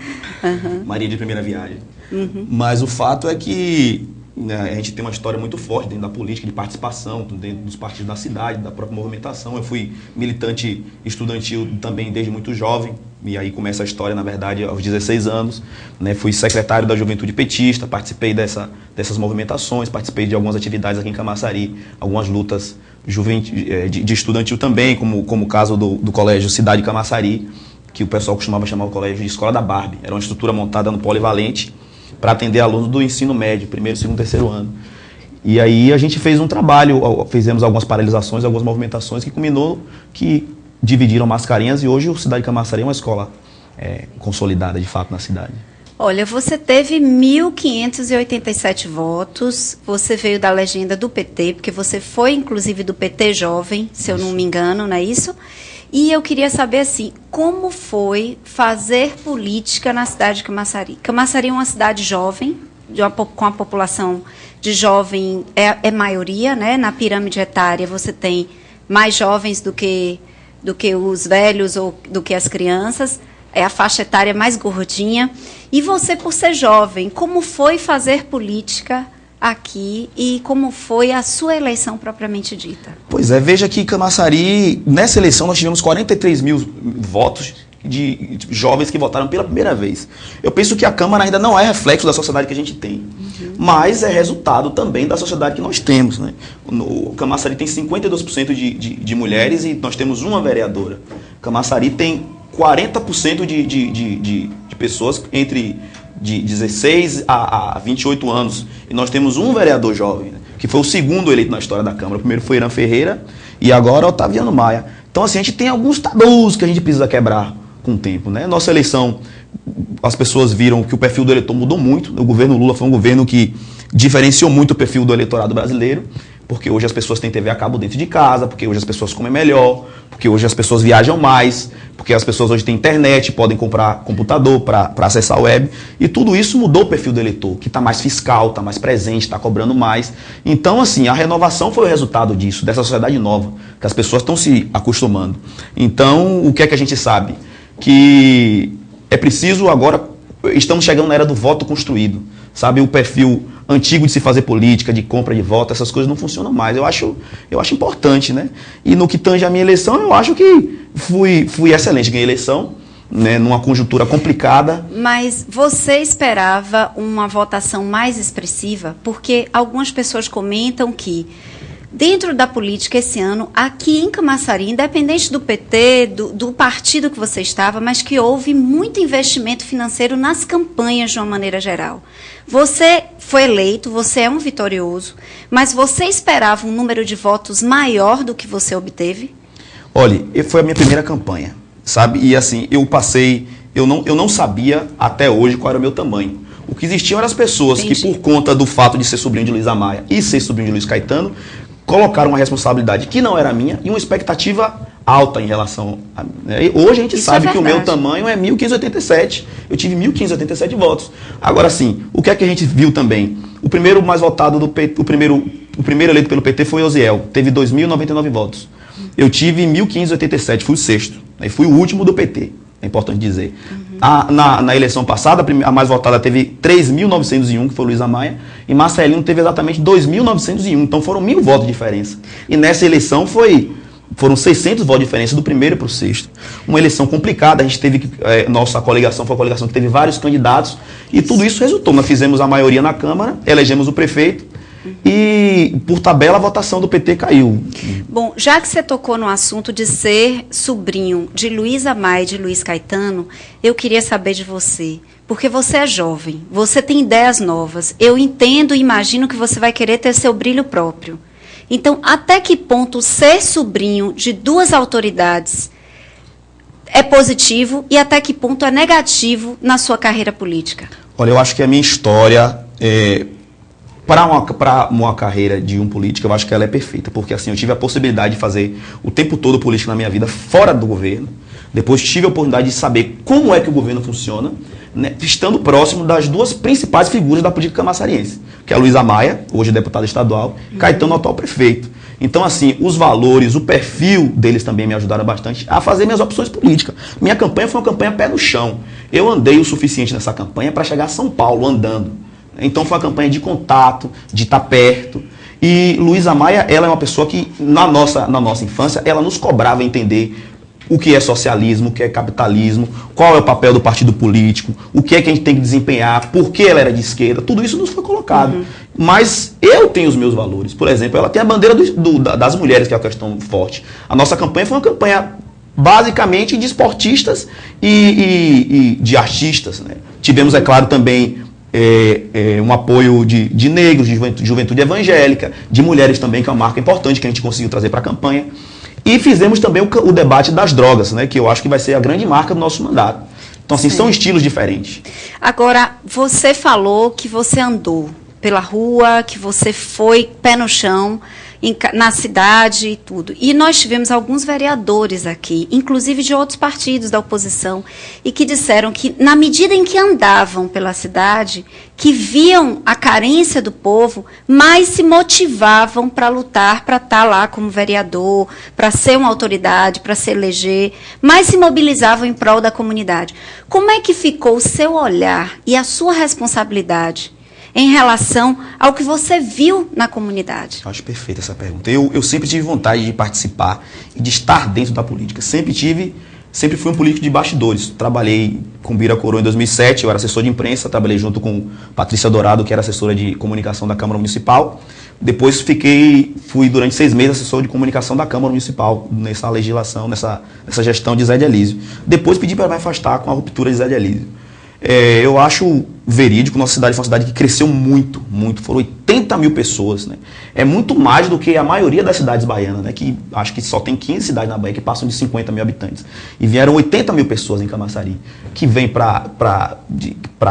Maria de primeira viagem. Uhum. Mas o fato é que a gente tem uma história muito forte dentro da política, de participação, dentro dos partidos da cidade, da própria movimentação. Eu fui militante estudantil também desde muito jovem, e aí começa a história, na verdade, aos 16 anos. Né? Fui secretário da Juventude Petista, participei dessas movimentações, participei de algumas atividades aqui em Camaçari, algumas lutas de estudantil também, como o caso do Colégio Cidade Camaçari, que o pessoal costumava chamar o colégio de Escola da Barbie. Era uma estrutura montada no Polivalente, para atender alunos do ensino médio, primeiro, segundo, terceiro ano. E aí a gente fez um trabalho, fizemos algumas paralisações, algumas movimentações que culminou, que dividiram Mascarenhas, e hoje o Cidade de Camaçari é uma escola consolidada, de fato, na cidade. Olha, você teve 1.587 votos, você veio da legenda do PT, porque você foi, inclusive, do PT Jovem, se eu não me engano, não é isso? E eu queria saber, assim, como foi fazer política na cidade de Camaçari? Camaçari é uma cidade jovem, com a população de jovem, é maioria, né? Na pirâmide etária você tem mais jovens do que os velhos ou do que as crianças, é a faixa etária mais gordinha. E você, por ser jovem, como foi fazer política aqui e como foi a sua eleição propriamente dita? Pois é, veja que Camaçari, nessa eleição nós tivemos 43 mil votos de jovens que votaram pela primeira vez. Eu penso que a Câmara ainda não é reflexo da sociedade que a gente tem, mas é resultado também da sociedade que nós temos. Né? O Camaçari tem 52% de mulheres e nós temos uma vereadora. Camaçari tem 40% de pessoas entre de 16 a 28 anos. E nós temos um vereador jovem, né, que foi o segundo eleito na história da Câmara. O primeiro foi Irã Ferreira e agora Otaviano Maia. Então, assim, a gente tem alguns tabus que a gente precisa quebrar com o tempo. Né? Nossa eleição, as pessoas viram que o perfil do eleitor mudou muito. O governo Lula foi um governo que diferenciou muito o perfil do eleitorado brasileiro, porque hoje as pessoas têm TV a cabo dentro de casa, porque hoje as pessoas comem melhor, porque hoje as pessoas viajam mais, porque as pessoas hoje têm internet, podem comprar computador para acessar a web, e tudo isso mudou o perfil do eleitor, que está mais fiscal, está mais presente, está cobrando mais. Então, assim, a renovação foi o resultado disso, dessa sociedade nova, que as pessoas estão se acostumando. Então, o que é que a gente sabe? Que é preciso agora, estamos chegando na era do voto construído, sabe, o perfil antigo de se fazer política, de compra de voto, essas coisas não funcionam mais. Eu acho importante, né? E no que tange a minha eleição, eu acho que fui excelente. Ganhei eleição, né, numa conjuntura complicada. Mas você esperava uma votação mais expressiva? Porque algumas pessoas comentam que dentro da política esse ano, aqui em Camaçari, independente do PT, do partido que você estava, mas que houve muito investimento financeiro nas campanhas de uma maneira geral. Você foi eleito, você é um vitorioso, mas você esperava um número de votos maior do que você obteve? Olha, foi a minha primeira campanha, sabe? E assim, eu não sabia até hoje qual era o meu tamanho. O que existiam eram as pessoas que, por conta do fato de ser sobrinho de Luísa Maia e ser sobrinho de Luiz Caetano, colocaram uma responsabilidade que não era minha e uma expectativa alta em relação a... Né? Hoje a gente sabe que o meu tamanho é 1.587. Eu tive 1.587 votos. Agora sim, o que é que a gente viu também? O primeiro mais votado do PT, o primeiro eleito pelo PT foi Osiel, teve 2.099 votos. Eu tive 1.587, fui o sexto, né? Fui o último do PT, é importante dizer. Na eleição passada, a mais votada teve 3.901, que foi Luísa Maia, e Marcelino teve exatamente 2.901, então foram 1.000 votos de diferença. E nessa eleição foram 600 votos de diferença do primeiro para o sexto. Uma eleição complicada, a gente teve que, nossa coligação foi uma coligação que teve vários candidatos, e tudo isso resultou. Nós fizemos a maioria na Câmara, elegemos o prefeito, e por tabela a votação do PT caiu. Bom, já que você tocou no assunto de ser sobrinho de Luísa Maia e de Luiz Caetano, eu queria saber de você, porque você é jovem, você tem ideias novas, eu entendo e imagino que você vai querer ter seu brilho próprio. Então, até que ponto ser sobrinho de duas autoridades é positivo e até que ponto é negativo na sua carreira política? Olha, eu acho que a minha história, para uma carreira de um político, eu acho que ela é perfeita, porque assim, eu tive a possibilidade de fazer o tempo todo política na minha vida fora do governo, depois tive a oportunidade de saber como é que o governo funciona, né, estando próximo das duas principais figuras da política camaçariense, que é a Luísa Maia, hoje deputada estadual, Caetano, atual prefeito. Então, assim, os valores, o perfil deles também me ajudaram bastante a fazer minhas opções políticas. Minha campanha foi uma campanha pé no chão. Eu andei o suficiente nessa campanha para chegar a São Paulo andando. Então, foi uma campanha de contato, de estar perto. E Luísa Maia, ela é uma pessoa que, na nossa infância, ela nos cobrava entender o que é socialismo, o que é capitalismo, qual é o papel do partido político, o que é que a gente tem que desempenhar, por que ela era de esquerda, tudo isso nos foi colocado. Mas eu tenho os meus valores. Por exemplo, ela tem a bandeira das mulheres, que é uma questão forte. A nossa campanha foi uma campanha basicamente de esportistas e de artistas, né? Tivemos, é claro, também um apoio de negros, de juventude evangélica, de mulheres também, que é uma marca importante que a gente conseguiu trazer para a campanha. E fizemos também o debate das drogas, né, que eu acho que vai ser a grande marca do nosso mandato. Então, assim, são estilos diferentes. Agora, você falou que você andou pela rua, que você foi pé no chão, na cidade e tudo. E nós tivemos alguns vereadores aqui, inclusive de outros partidos da oposição, e que disseram que, na medida em que andavam pela cidade, que viam a carência do povo, mais se motivavam para lutar, para estar lá como vereador, para ser uma autoridade, para se eleger, mais se mobilizavam em prol da comunidade. Como é que ficou o seu olhar e a sua responsabilidade em relação ao que você viu na comunidade? Acho perfeita essa pergunta. Eu sempre tive vontade de participar e de estar dentro da política. Sempre fui um político de bastidores. Trabalhei com Bira Coroa em 2007, eu era assessor de imprensa, trabalhei junto com Patrícia Dourado, que era assessora de comunicação da Câmara Municipal. Depois fui durante 6 meses assessor de comunicação da Câmara Municipal, nessa legislação, nessa gestão de Zé de Elísio. Depois pedi para me afastar com a ruptura de Zé de Elísio. Eu acho verídico, nossa cidade foi uma cidade que cresceu muito, muito. Foram 80 mil pessoas, né? É muito mais do que a maioria das cidades baianas, né? Que acho que só tem 15 cidades na Bahia que passam de 50 mil habitantes. E vieram 80 mil pessoas em Camaçari, que vêm para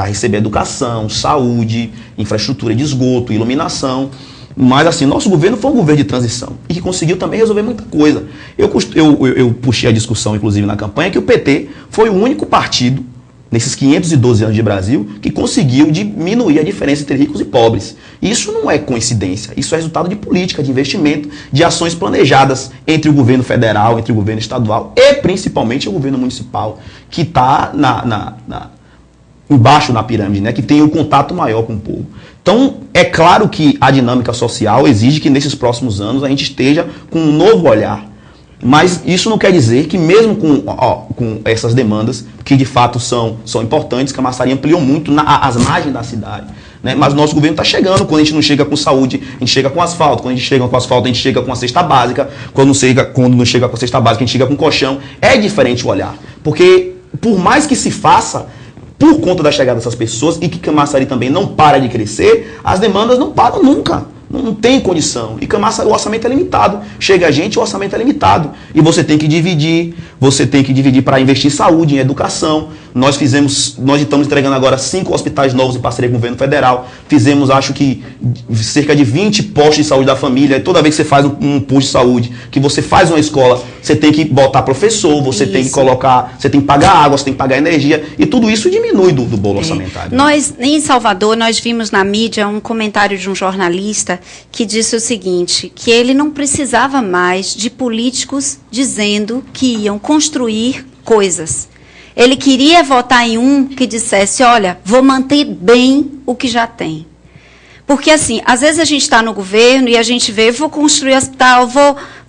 receber educação, saúde, infraestrutura de esgoto, iluminação. Mas, assim, nosso governo foi um governo de transição e que conseguiu também resolver muita coisa. Eu puxei a discussão, inclusive, na campanha, que o PT foi o único partido nesses 512 anos de Brasil, que conseguiu diminuir a diferença entre ricos e pobres. Isso não é coincidência, isso é resultado de política, de investimento, de ações planejadas entre o governo federal, entre o governo estadual e principalmente o governo municipal, que está embaixo na pirâmide, né, que tem um contato maior com o povo. Então, é claro que a dinâmica social exige que nesses próximos anos a gente esteja com um novo olhar. Mas isso não quer dizer que mesmo com essas demandas, que de fato são importantes, que a Camaçari ampliou muito as margens da cidade, né? Mas o nosso governo está chegando. Quando a gente não chega com saúde, a gente chega com asfalto. Quando a gente chega com asfalto, a gente chega com a cesta básica. Quando não chega com a cesta básica, a gente chega com colchão. É diferente o olhar. Porque por mais que se faça, por conta da chegada dessas pessoas, e que Camaçari também não para de crescer, as demandas não param nunca. Não tem condição. E Camaçari, o orçamento é limitado. Chega a gente, o orçamento é limitado. E você tem que dividir para investir em saúde, em educação. Nós estamos entregando agora 5 hospitais novos em parceria com o governo federal. Fizemos, acho que, cerca de 20 postos de saúde da família. E toda vez que você faz um posto de saúde, que você faz uma escola, você tem que botar professor, você tem que colocar, você tem que pagar água, você tem que pagar energia. E tudo isso diminui do bolo orçamentário. Nós, em Salvador, nós vimos na mídia um comentário de um jornalista que disse o seguinte, que ele não precisava mais de políticos dizendo que iam construir coisas. Ele queria votar em um que dissesse, olha, vou manter bem o que já tem. Porque, assim, às vezes a gente está no governo e a gente vê, vou construir hospital,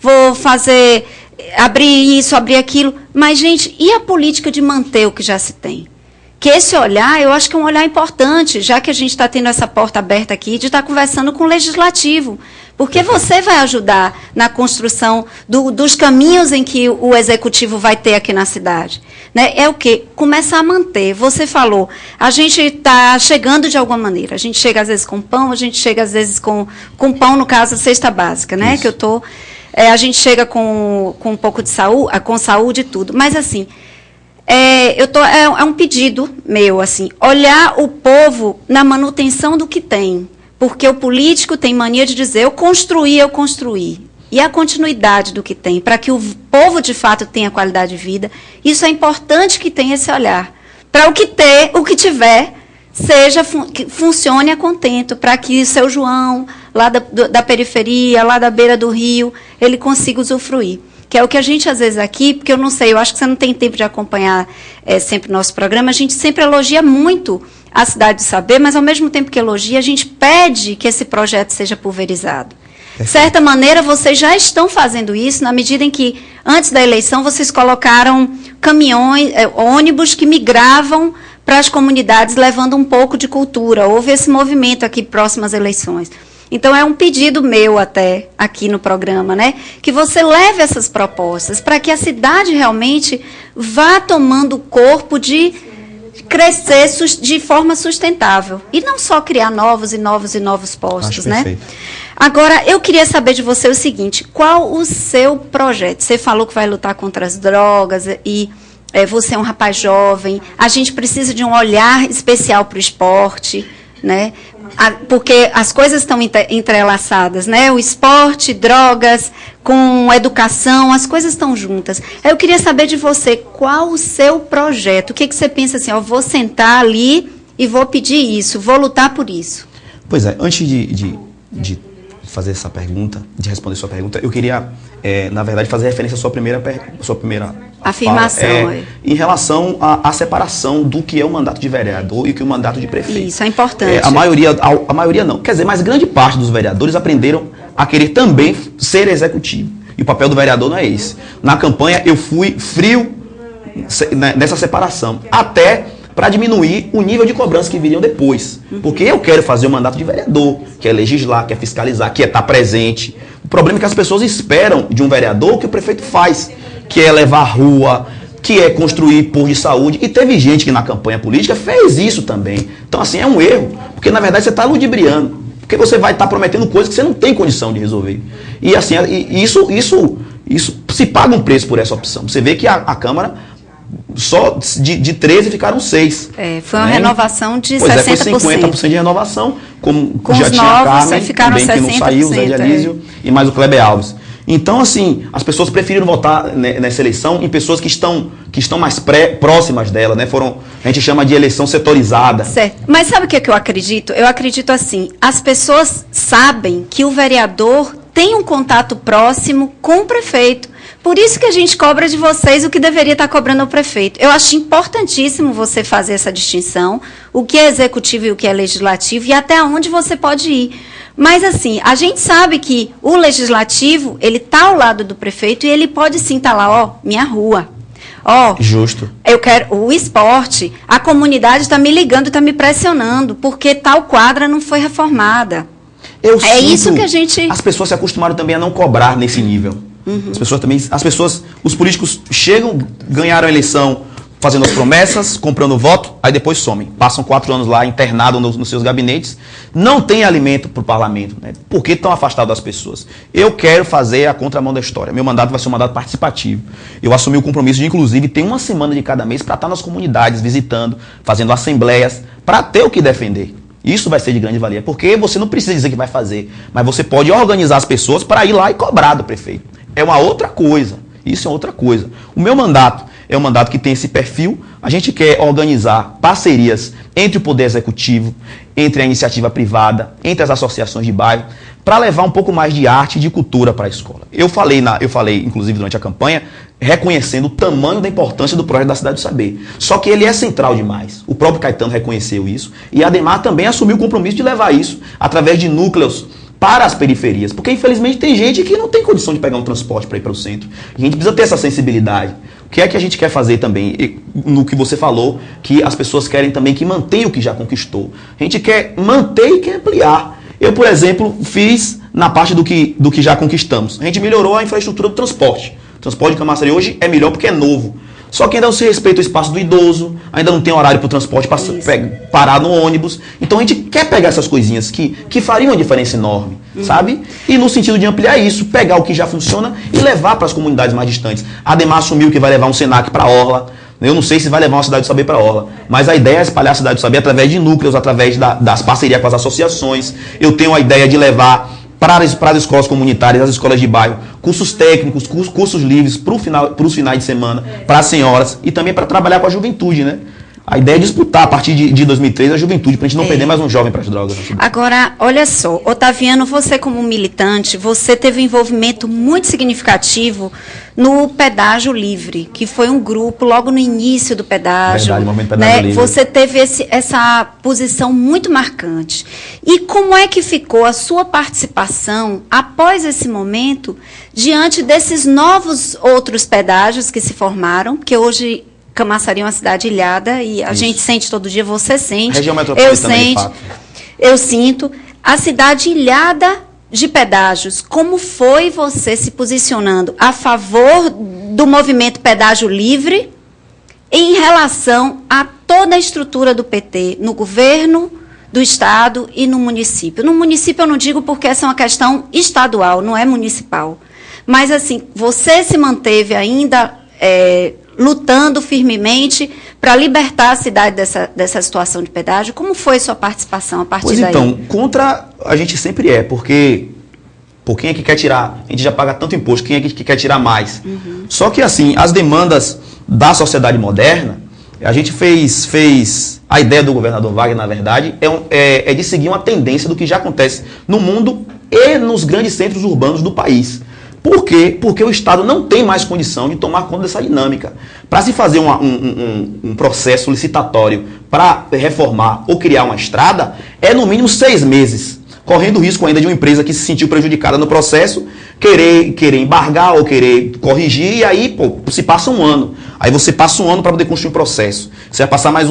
vou fazer, abrir isso, abrir aquilo. Mas, gente, e a política de manter o que já se tem? Que esse olhar, eu acho que é um olhar importante, já que a gente está tendo essa porta aberta aqui, de estar conversando com o legislativo. Porque você vai ajudar na construção dos caminhos em que o executivo vai ter aqui na cidade. Né? É o quê? Começar a manter. Você falou, a gente está chegando de alguma maneira. A gente chega às vezes com pão, a gente chega às vezes com pão, no caso, a cesta básica, né? Que eu tô. A gente chega com um pouco de saúde, com saúde e tudo. Mas assim, é um pedido meu, assim, olhar o povo na manutenção do que tem. Porque o político tem mania de dizer, eu construí. E a continuidade do que tem, para que o povo, de fato, tenha qualidade de vida, isso é importante que tenha esse olhar. Para o que tiver, que funcione a contento, para que o seu João, lá da periferia, lá da beira do rio, ele consiga usufruir. Que é o que a gente, às vezes, aqui, porque eu não sei, eu acho que você não tem tempo de acompanhar sempre o nosso programa, a gente sempre elogia muito a Cidade do Saber, mas, ao mesmo tempo que elogia, a gente pede que esse projeto seja pulverizado. De certa maneira, vocês já estão fazendo isso, na medida em que, antes da eleição, vocês colocaram caminhões, ônibus que migravam para as comunidades, levando um pouco de cultura. Houve esse movimento aqui, próximas eleições. Então, é um pedido meu até aqui no programa, né? Que você leve essas propostas para que a cidade realmente vá tomando corpo de crescer de forma sustentável. E não só criar novos postos, né? Agora, eu queria saber de você o seguinte, qual o seu projeto? Você falou que vai lutar contra as drogas e você é um rapaz jovem, a gente precisa de um olhar especial para o esporte, né? Porque as coisas estão entrelaçadas, né? O esporte, drogas, com educação, as coisas estão juntas. Eu queria saber de você, qual o seu projeto? O que você pensa assim, vou sentar ali e vou pedir isso, vou lutar por isso? Pois é, antes de fazer essa pergunta, de responder sua pergunta, eu queria, na verdade, fazer referência à sua primeira afirmação. Em relação à separação do que é o mandato de vereador e o que é o mandato de prefeito. Isso é importante. A maioria não. Quer dizer, mas grande parte dos vereadores aprenderam a querer também ser executivo. E o papel do vereador não é esse. Na campanha, eu fui frio nessa separação. Até para diminuir o nível de cobrança que viriam depois. Porque eu quero fazer o mandato de vereador, que é legislar, que é fiscalizar, que é estar presente. O problema é que as pessoas esperam de um vereador o que o prefeito faz, que é levar a rua, que é construir posto de saúde. E teve gente que na campanha política fez isso também. Então, assim, é um erro, porque na verdade você está ludibriando. Porque você vai estar prometendo coisas que você não tem condição de resolver. E assim, isso se paga um preço por essa opção. Você vê que a Câmara, só de 13 ficaram 6. Foi uma renovação de 60%. Foi 50% de renovação, como com já os tinha novos, a Carmen, ficaram também 60%, que não saiu, o Zé de Alísio e mais o Kleber Alves. Então, assim, as pessoas preferiram votar nessa eleição em pessoas que estão mais próximas dela, né? A gente chama de eleição setorizada. Certo. Mas sabe o que eu acredito? Eu acredito assim, as pessoas sabem que o vereador tem um contato próximo com o prefeito. Por isso que a gente cobra de vocês o que deveria estar cobrando ao prefeito. Eu acho importantíssimo você fazer essa distinção, o que é executivo e o que é legislativo, e até onde você pode ir. Mas, assim, a gente sabe que o legislativo, ele está ao lado do prefeito e ele pode sim estar lá, minha rua. Justo. Eu quero o esporte, a comunidade está me ligando, está me pressionando, porque tal quadra não foi reformada. Isso que a gente... As pessoas se acostumaram também a não cobrar nesse nível. Os políticos chegam, ganharam a eleição fazendo as promessas, comprando voto, aí depois somem. Passam 4 anos lá internados nos seus gabinetes, não tem alimento para o parlamento, né? Por que estão afastados das pessoas? Eu quero fazer a contramão da história. Meu mandato vai ser um mandato participativo. Eu assumi o compromisso de, inclusive, ter uma semana de cada mês para estar nas comunidades, visitando, fazendo assembleias, para ter o que defender. Isso vai ser de grande valia, porque você não precisa dizer que vai fazer, mas você pode organizar as pessoas para ir lá e cobrar do prefeito. É uma outra coisa. Isso é outra coisa. O meu mandato é um mandato que tem esse perfil. A gente quer organizar parcerias entre o Poder Executivo, entre a iniciativa privada, entre as associações de bairro, para levar um pouco mais de arte e de cultura para a escola. Eu falei, inclusive, durante a campanha, reconhecendo o tamanho da importância do projeto da Cidade do Saber. Só que ele é central demais. O próprio Caetano reconheceu isso e a ADEMAR também assumiu o compromisso de levar isso através de núcleos para as periferias, porque infelizmente tem gente que não tem condição de pegar um transporte para ir para o centro. A gente precisa ter essa sensibilidade. O que é que a gente quer fazer também, no que você falou, que as pessoas querem também que mantenha o que já conquistou. A gente quer manter e quer ampliar. Eu, por exemplo, fiz na parte do que já conquistamos. A gente melhorou a infraestrutura do transporte. O transporte de Camaçari hoje é melhor porque é novo. Só que ainda não se respeita o espaço do idoso, ainda não tem horário para o transporte parar no ônibus. Então a gente quer pegar essas coisinhas que fariam uma diferença enorme, sabe? E no sentido de ampliar isso, pegar o que já funciona e levar para as comunidades mais distantes. A ADEMAR assumiu que vai levar um SENAC para a Orla. Eu não sei se vai levar uma Cidade do Saber para a Orla, mas a ideia é espalhar a Cidade do Saber através de núcleos, através das parcerias com as associações. Eu tenho a ideia de levar para as escolas comunitárias, as escolas de bairro, cursos técnicos, cursos livres para os finais de semana, para as senhoras e também para trabalhar com a juventude, né? A ideia é disputar a partir de 2003 a juventude, para a gente não perder mais um jovem para as drogas. Agora, olha só, Otaviano, você como militante, você teve um envolvimento muito significativo no Pedágio Livre, que foi um grupo logo no início do pedágio. Verdade, momento Pedágio Livre. Você teve essa posição muito marcante. E como é que ficou a sua participação após esse momento, diante desses novos outros pedágios que se formaram, que hoje Camaçari é uma cidade ilhada e a gente sente todo dia, você sente, região metropolitana, eu sinto. A cidade ilhada de pedágios, como foi você se posicionando a favor do movimento Pedágio Livre em relação a toda a estrutura do PT no governo do estado e no município? No município eu não digo porque essa é uma questão estadual, não é municipal. Mas assim, você se manteve ainda lutando firmemente para libertar a cidade dessa situação de pedágio. Como foi sua participação a partir daí? Então, contra a gente sempre porque por quem é que quer tirar? A gente já paga tanto imposto, quem é que quer tirar mais? Só que assim, as demandas da sociedade moderna, a gente fez a ideia do governador Wagner, na verdade, é de seguir uma tendência do que já acontece no mundo e nos grandes centros urbanos do país. Por quê? Porque o Estado não tem mais condição de tomar conta dessa dinâmica. Para se fazer um processo licitatório para reformar ou criar uma estrada, é no mínimo 6 meses, correndo o risco ainda de uma empresa que se sentiu prejudicada no processo, querer embargar ou querer corrigir, e aí se passa um ano. Aí você passa um ano para poder construir um processo. Você vai passar mais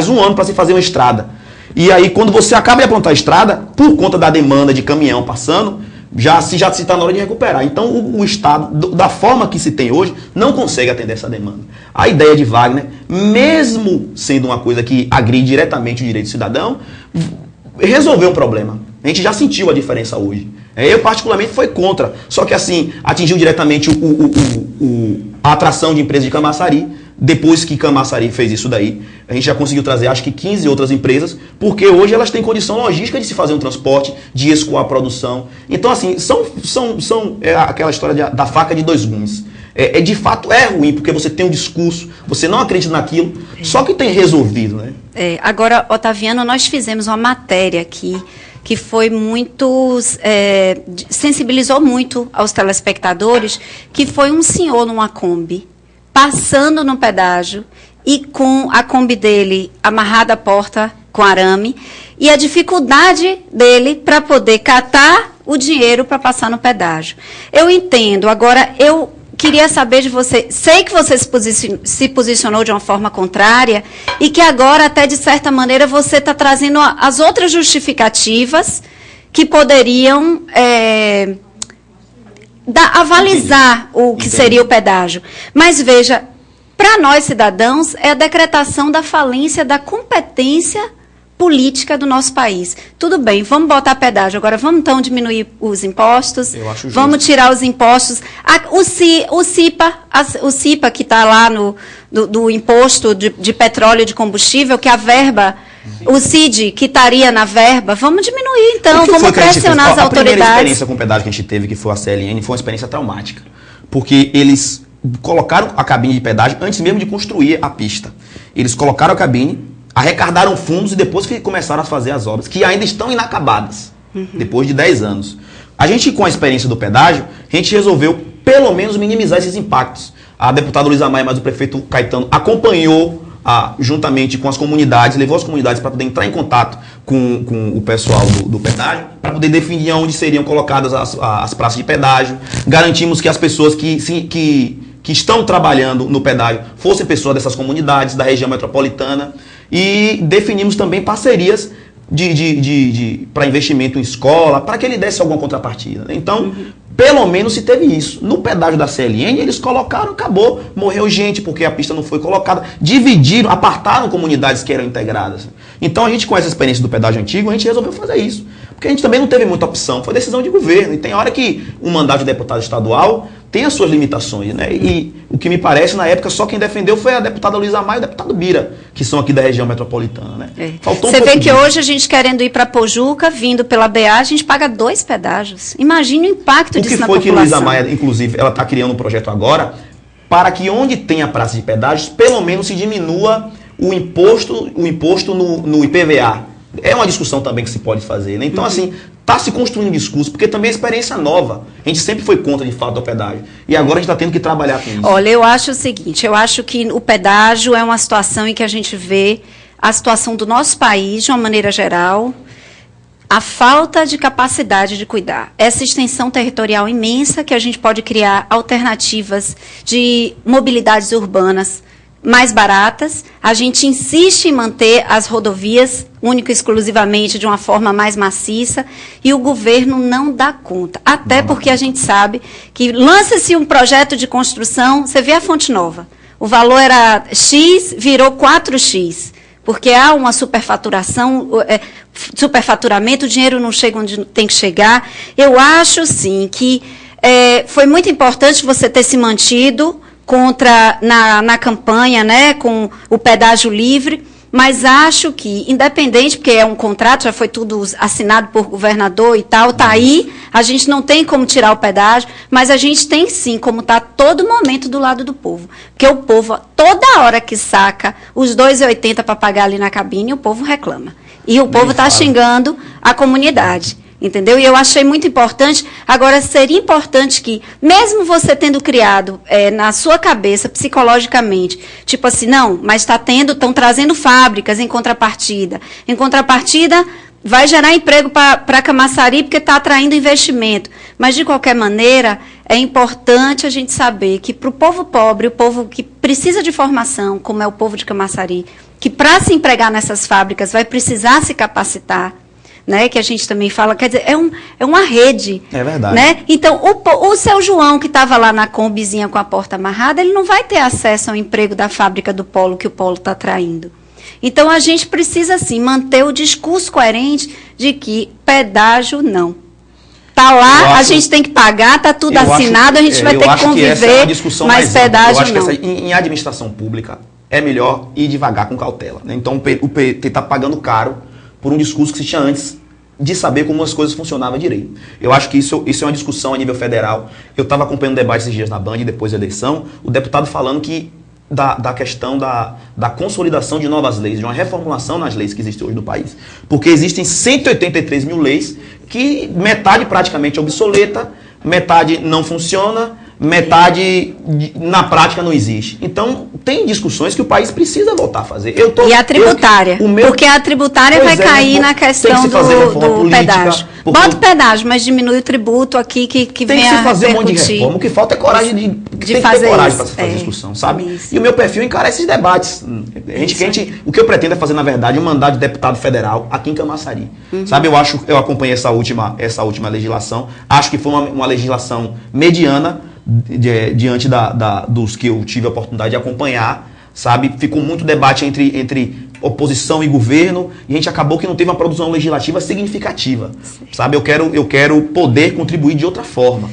um ano para se fazer uma estrada. E aí quando você acaba de apontar a estrada, por conta da demanda de caminhão passando, já se está na hora de recuperar. Então o Estado, da forma que se tem hoje, não consegue atender essa demanda. A ideia de Wagner, mesmo sendo uma coisa que agride diretamente o direito do cidadão, resolveu um problema. A gente já sentiu a diferença hoje. Eu particularmente fui contra, só que assim, atingiu diretamente a atração de empresas de Camaçari. Depois que Camaçari fez isso daí, a gente já conseguiu trazer acho que 15 outras empresas, porque hoje elas têm condição logística de se fazer um transporte, de escoar a produção. Então assim, é aquela história da faca de 2 gumes. De fato é ruim, porque você tem um discurso, você não acredita naquilo, só que tem resolvido, né? Agora, Otaviano, nós fizemos uma matéria aqui que foi muito, sensibilizou muito aos telespectadores, que foi um senhor numa Kombi, passando no pedágio e com a Kombi dele amarrada à porta com arame, e a dificuldade dele para poder catar o dinheiro para passar no pedágio. Eu entendo, agora eu queria saber de você, sei que você se posicionou de uma forma contrária e que agora, até de certa maneira, você está trazendo as outras justificativas que poderiam avalizar o que seria o pedágio. Mas veja, para nós cidadãos, é a decretação da falência da competência política do nosso país. Tudo bem, vamos botar pedágio, agora vamos então diminuir os impostos, vamos tirar os impostos. O CIPA que está lá do imposto de petróleo e de combustível, que a verba, o CID que estaria na verba, vamos diminuir então, vamos pressionar as autoridades. A primeira experiência com o pedágio que a gente teve, que foi a CLN, foi uma experiência traumática, porque eles colocaram a cabine de pedágio antes mesmo de construir a pista. Eles colocaram a cabine, arrecadaram fundos e depois que começaram a fazer as obras, que ainda estão inacabadas, depois de 10 anos. A gente, com a experiência do pedágio, a gente resolveu, pelo menos, minimizar esses impactos. A deputada Luísa Maia, mas o prefeito Caetano acompanhou juntamente com as comunidades, levou as comunidades para poder entrar em contato com o pessoal do pedágio, para poder definir onde seriam colocadas as praças de pedágio. Garantimos que as pessoas que estão trabalhando no pedágio fossem pessoas dessas comunidades, da região metropolitana, e definimos também parcerias para investimento em escola, para que ele desse alguma contrapartida. Então, pelo menos se teve isso. No pedágio da CLN, eles colocaram, acabou, morreu gente, porque a pista não foi colocada. Dividiram, apartaram comunidades que eram integradas. Então, a gente, com essa experiência do pedágio antigo, a gente resolveu fazer isso. Porque a gente também não teve muita opção, foi decisão de governo. E tem hora que um mandato de deputado estadual tem as suas limitações, né? E o que me parece, na época, só quem defendeu foi a deputada Luísa Maia e o deputado Bira, que são aqui da região metropolitana, né? Faltou Você vê que hoje a gente querendo ir para Pojuca, vindo pela BA, a gente paga 2 pedágios. Imagine o impacto disso na população. O que foi que Luísa Maia, inclusive, ela está criando um projeto agora, para que onde tem a praça de pedágios, pelo menos se diminua o imposto no IPVA. É uma discussão também que se pode fazer, né? Então, assim, está se construindo um discurso, porque também é experiência nova. A gente sempre foi contra, de fato, o pedágio. E agora a gente está tendo que trabalhar com isso. Olha, eu acho o seguinte, eu acho que o pedágio é uma situação em que a gente vê a situação do nosso país, de uma maneira geral, a falta de capacidade de cuidar. Essa extensão territorial imensa que a gente pode criar alternativas de mobilidades urbanas mais baratas, a gente insiste em manter as rodovias único e exclusivamente de uma forma mais maciça e o governo não dá conta. Até porque a gente sabe que lança-se um projeto de construção, você vê a Fonte Nova, o valor era X, virou 4X, porque há uma superfaturação, superfaturamento, o dinheiro não chega onde tem que chegar. Eu acho, sim, que foi muito importante você ter se mantido na campanha, né, com o pedágio livre, mas acho que, independente, porque é um contrato, já foi tudo assinado por governador e tal, está aí, a gente não tem como tirar o pedágio, mas a gente tem sim como estar todo momento do lado do povo. Porque o povo, toda hora que saca os R$ 2,80 para pagar ali na cabine, o povo reclama. E o povo está xingando a comunidade. Entendeu? E eu achei muito importante. Agora, seria importante que, mesmo você tendo criado na sua cabeça, psicologicamente, tipo assim, não, mas estão trazendo fábricas em contrapartida. Em contrapartida, vai gerar emprego para Camaçari, porque está atraindo investimento. Mas, de qualquer maneira, é importante a gente saber que para o povo pobre, o povo que precisa de formação, como é o povo de Camaçari, que para se empregar nessas fábricas vai precisar se capacitar, né, que a gente também fala, quer dizer, é uma rede. É verdade. Né? Então, o seu João, que estava lá na combizinha com a porta amarrada, ele não vai ter acesso ao emprego da fábrica do Polo que o Polo está traindo. Então, a gente precisa, sim, manter o discurso coerente de que pedágio não. Está lá, a gente tem que pagar, está tudo assinado, a gente vai ter que conviver, mas pedágio não. Em administração pública, é melhor ir devagar, com cautela. Né? Então, o PT está pagando caro por um discurso que se tinha antes de saber como as coisas funcionavam direito. Eu acho que isso é uma discussão a nível federal. Eu estava acompanhando o debate esses dias na Band, depois da eleição, o deputado falando que da questão da consolidação de novas leis, de uma reformulação nas leis que existem hoje no país. Porque existem 183 mil leis que metade praticamente é obsoleta, metade não funciona, metade na prática não existe. Então, tem discussões que o país precisa voltar a fazer. E a tributária? Porque a tributária vai cair na questão do pedágio. Bota o pedágio, mas diminui o tributo aqui que vem a Tem que se fazer um monte de reforma. O que falta é coragem de fazer coragem para fazer discussão, sabe? Isso. E o meu perfil encara esses debates. O que eu pretendo é fazer, na verdade, um mandato de deputado federal aqui em Camaçari. Sabe, eu acompanhei essa última legislação. Acho que foi uma legislação mediana, diante dos que eu tive a oportunidade de acompanhar, sabe? Ficou muito debate entre oposição e governo, e a gente acabou que não teve uma produção legislativa significativa, sabe? Eu quero poder contribuir de outra forma.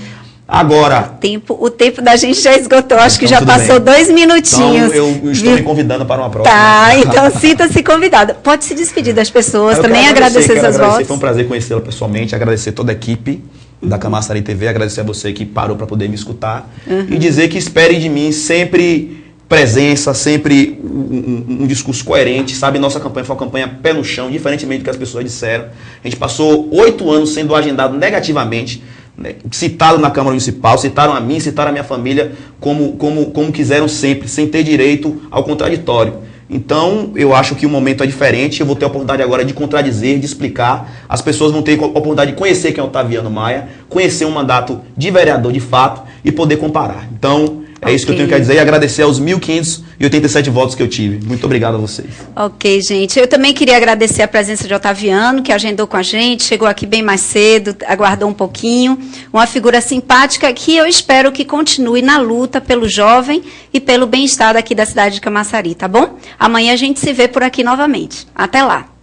Agora... O tempo da gente já esgotou, acho que já passou 2 minutinhos. Então, eu estou me convidando para uma próxima. Tá, então sinta-se convidada. Pode se despedir das pessoas, também agradecer seus votos. Foi um prazer conhecê-la pessoalmente, agradecer toda a equipe da Camaçari TV, agradecer a você que parou para poder me escutar e dizer que espere de mim sempre presença, sempre um discurso coerente, sabe? Nossa campanha foi uma campanha pé no chão, diferentemente do que as pessoas disseram. A gente passou 8 anos sendo agendado negativamente né, citado na Câmara Municipal, citaram a mim, citaram a minha família, como quiseram sempre, sem ter direito ao contraditório. Então, eu acho que o momento é diferente, eu vou ter a oportunidade agora de contradizer, de explicar, as pessoas vão ter a oportunidade de conhecer quem é o Otaviano Maia, conhecer um mandato de vereador de fato e poder comparar. Então, é isso que eu tenho que dizer e agradecer aos 1.587 votos que eu tive. Muito obrigado a vocês. Ok, gente. Eu também queria agradecer a presença de Otaviano, que agendou com a gente, chegou aqui bem mais cedo, aguardou um pouquinho. Uma figura simpática que eu espero que continue na luta pelo jovem e pelo bem-estar aqui da cidade de Camaçari, tá bom? Amanhã a gente se vê por aqui novamente. Até lá.